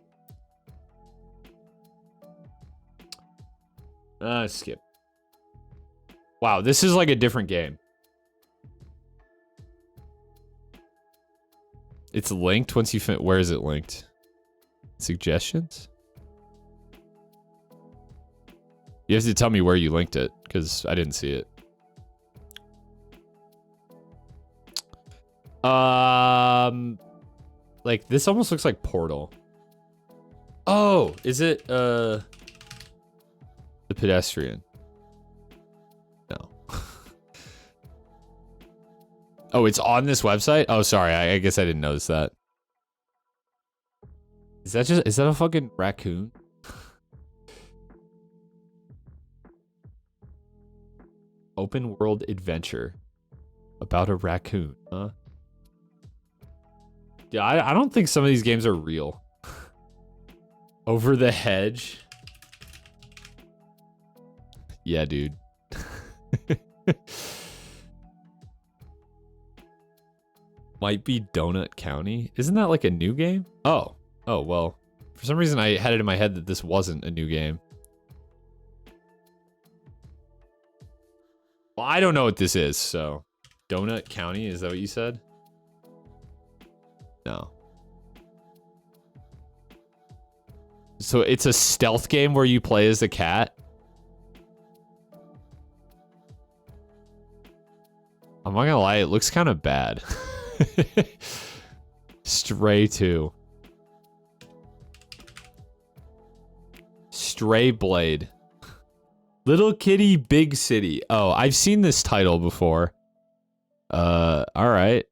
Skip. Wow, this is like a different game. It's linked once you fin- where is it linked? Suggestions? You have to tell me where you linked it, because I didn't see it. Like, this almost looks like Portal. Oh, is it, The Pedestrian? No. Oh, it's on this website? Oh, sorry, I guess I didn't notice that. Is that a fucking raccoon? Open world adventure about a raccoon, huh? Yeah, I don't think some of these games are real. Over the Hedge. Yeah, dude. Might be Donut County. Isn't that like a new game? Oh. Oh, well. For some reason I had it in my head that this wasn't a new game. Well, I don't know what this is, so... Donut County, is that what you said? No. So it's a stealth game where you play as a cat? I'm not gonna lie, it looks kind of bad. Stray 2. Stray Blade. Little Kitty, Big City. Oh, I've seen this title before. Alright.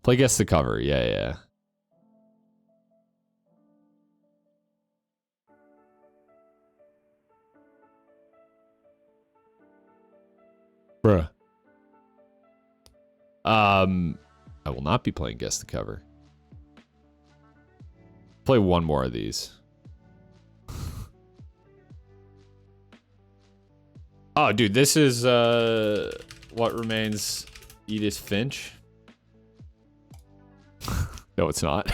Play guess the cover. Yeah. Bruh. I will not be playing Guess the Cover. Play one more of these. Oh, dude, this is What Remains Edith Finch. No, it's not.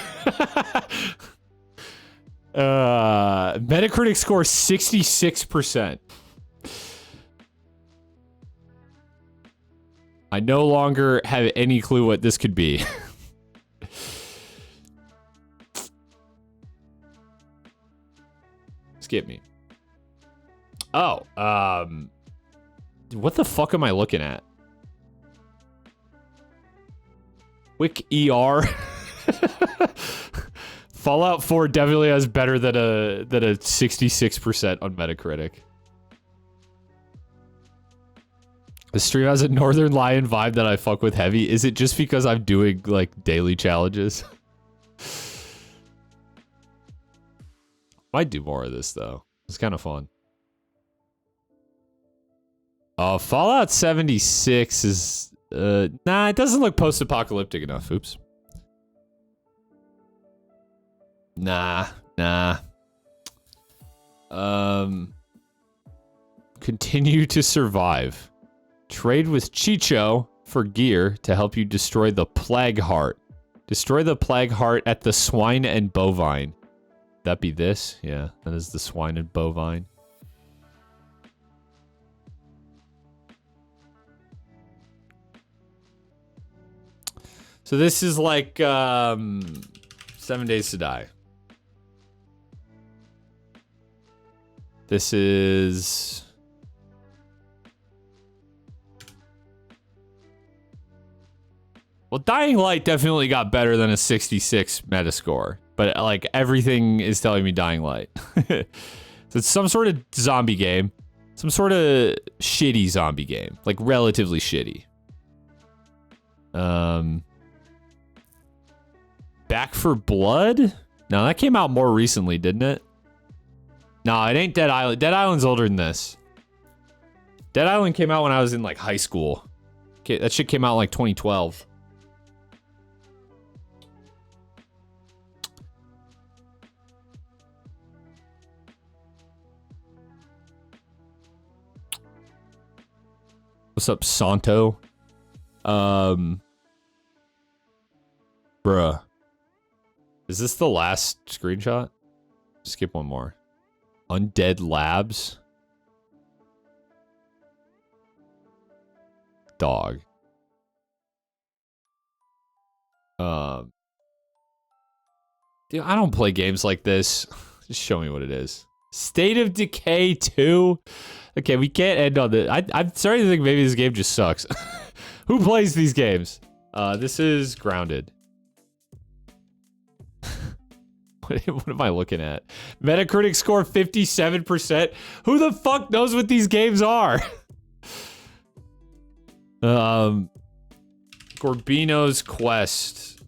Metacritic score 66%. I no longer have any clue what this could be. Skip me. Oh, what the fuck am I looking at? Wick ER. Fallout 4 definitely has better than a 66% on Metacritic. The stream has a Northern Lion vibe that I fuck with heavy. Is it just because I'm doing like daily challenges? Might do more of this though. It's kind of fun. Fallout 76 is nah, it doesn't look post-apocalyptic enough. Oops. Nah. Continue to survive. Trade with Chicho for gear to help you destroy the Plague Heart. Destroy the Plague Heart at the Swine and Bovine. That be this? Yeah, that is the Swine and Bovine. So this is like 7 Days to Die. This is... Well, Dying Light definitely got better than a 66 Metascore, but like everything is telling me Dying Light. So it's some sort of zombie game, some sort of shitty zombie game, like relatively shitty. Back for Blood? No, that came out more recently, didn't it? No, it ain't Dead Island. Dead Island's older than this. Dead Island came out when I was in like high school. Okay, that shit came out in like 2012. What's up, Santo? Bruh. Is this the last screenshot? Skip one more. Undead Labs. Dog. Dude, I don't play games like this. Just show me what it is. State of Decay 2? Okay, we can't end on this. I'm starting to think maybe this game just sucks. Who plays these games? This is Grounded. What am I looking at? Metacritic score 57%. Who the fuck knows what these games are? Gorbino's Quest.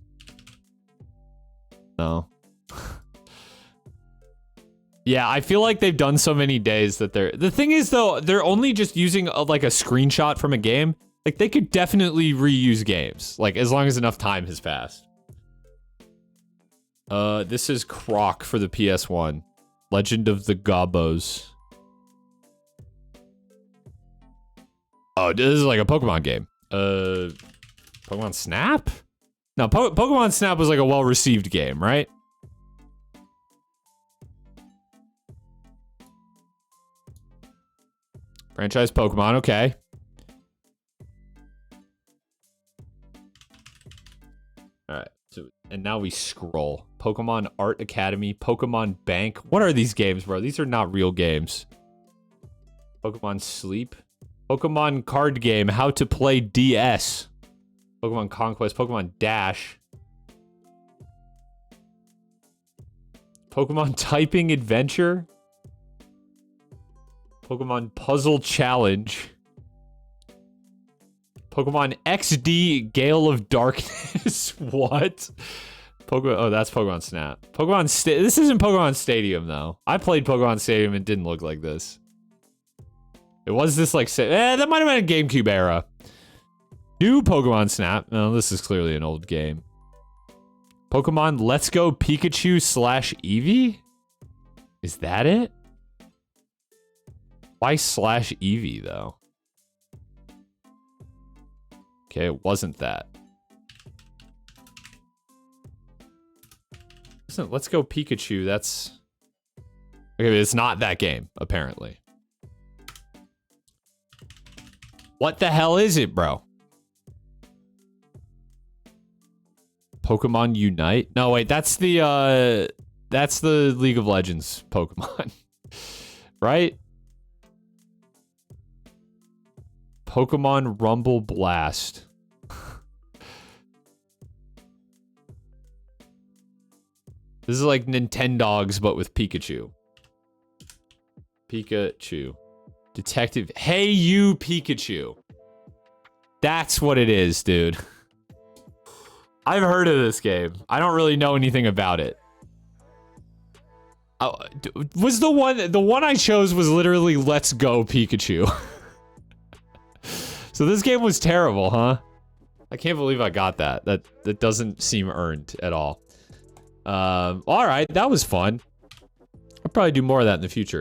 No. Yeah, I feel like they've done so many days that they're... The thing is, though, they're only just using, like, a screenshot from a game. Like, they could definitely reuse games. Like, as long as enough time has passed. This is Croc for the PS1. Legend of the Gobos. Oh, this is like a Pokemon game. Pokemon Snap? No, Pokemon Snap was like a well-received game, right? Franchise Pokemon, okay. Alright, so, and now we scroll. Pokemon Art Academy, Pokemon Bank. What are these games, bro? These are not real games. Pokemon Sleep. Pokemon Card Game, How to Play DS. Pokemon Conquest, Pokemon Dash. Pokemon Typing Adventure. Pokemon Puzzle Challenge. Pokemon XD Gale of Darkness. What? Pokemon. Oh, that's Pokemon Snap. This isn't Pokemon Stadium, though. I played Pokemon Stadium and it didn't look like this. It was this, like... that might have been a GameCube era. New Pokemon Snap. No, this is clearly an old game. Pokemon Let's Go Pikachu / Eevee? Is that it? Why / Eevee, though? Okay, it wasn't that. Listen, Let's Go Pikachu, that's... Okay, but it's not that game, apparently. What the hell is it, bro? Pokemon Unite? No, wait, that's the League of Legends Pokemon. Right? Pokemon Rumble Blast. This is like Nintendogs, but with Pikachu. Pikachu. Detective. Hey, you, Pikachu. That's what it is, dude. I've heard of this game. I don't really know anything about it. Was the one I chose was literally Let's Go Pikachu. So this game was terrible, huh? I can't believe I got that. That doesn't seem earned at all. All right, that was fun. I'll probably do more of that in the future.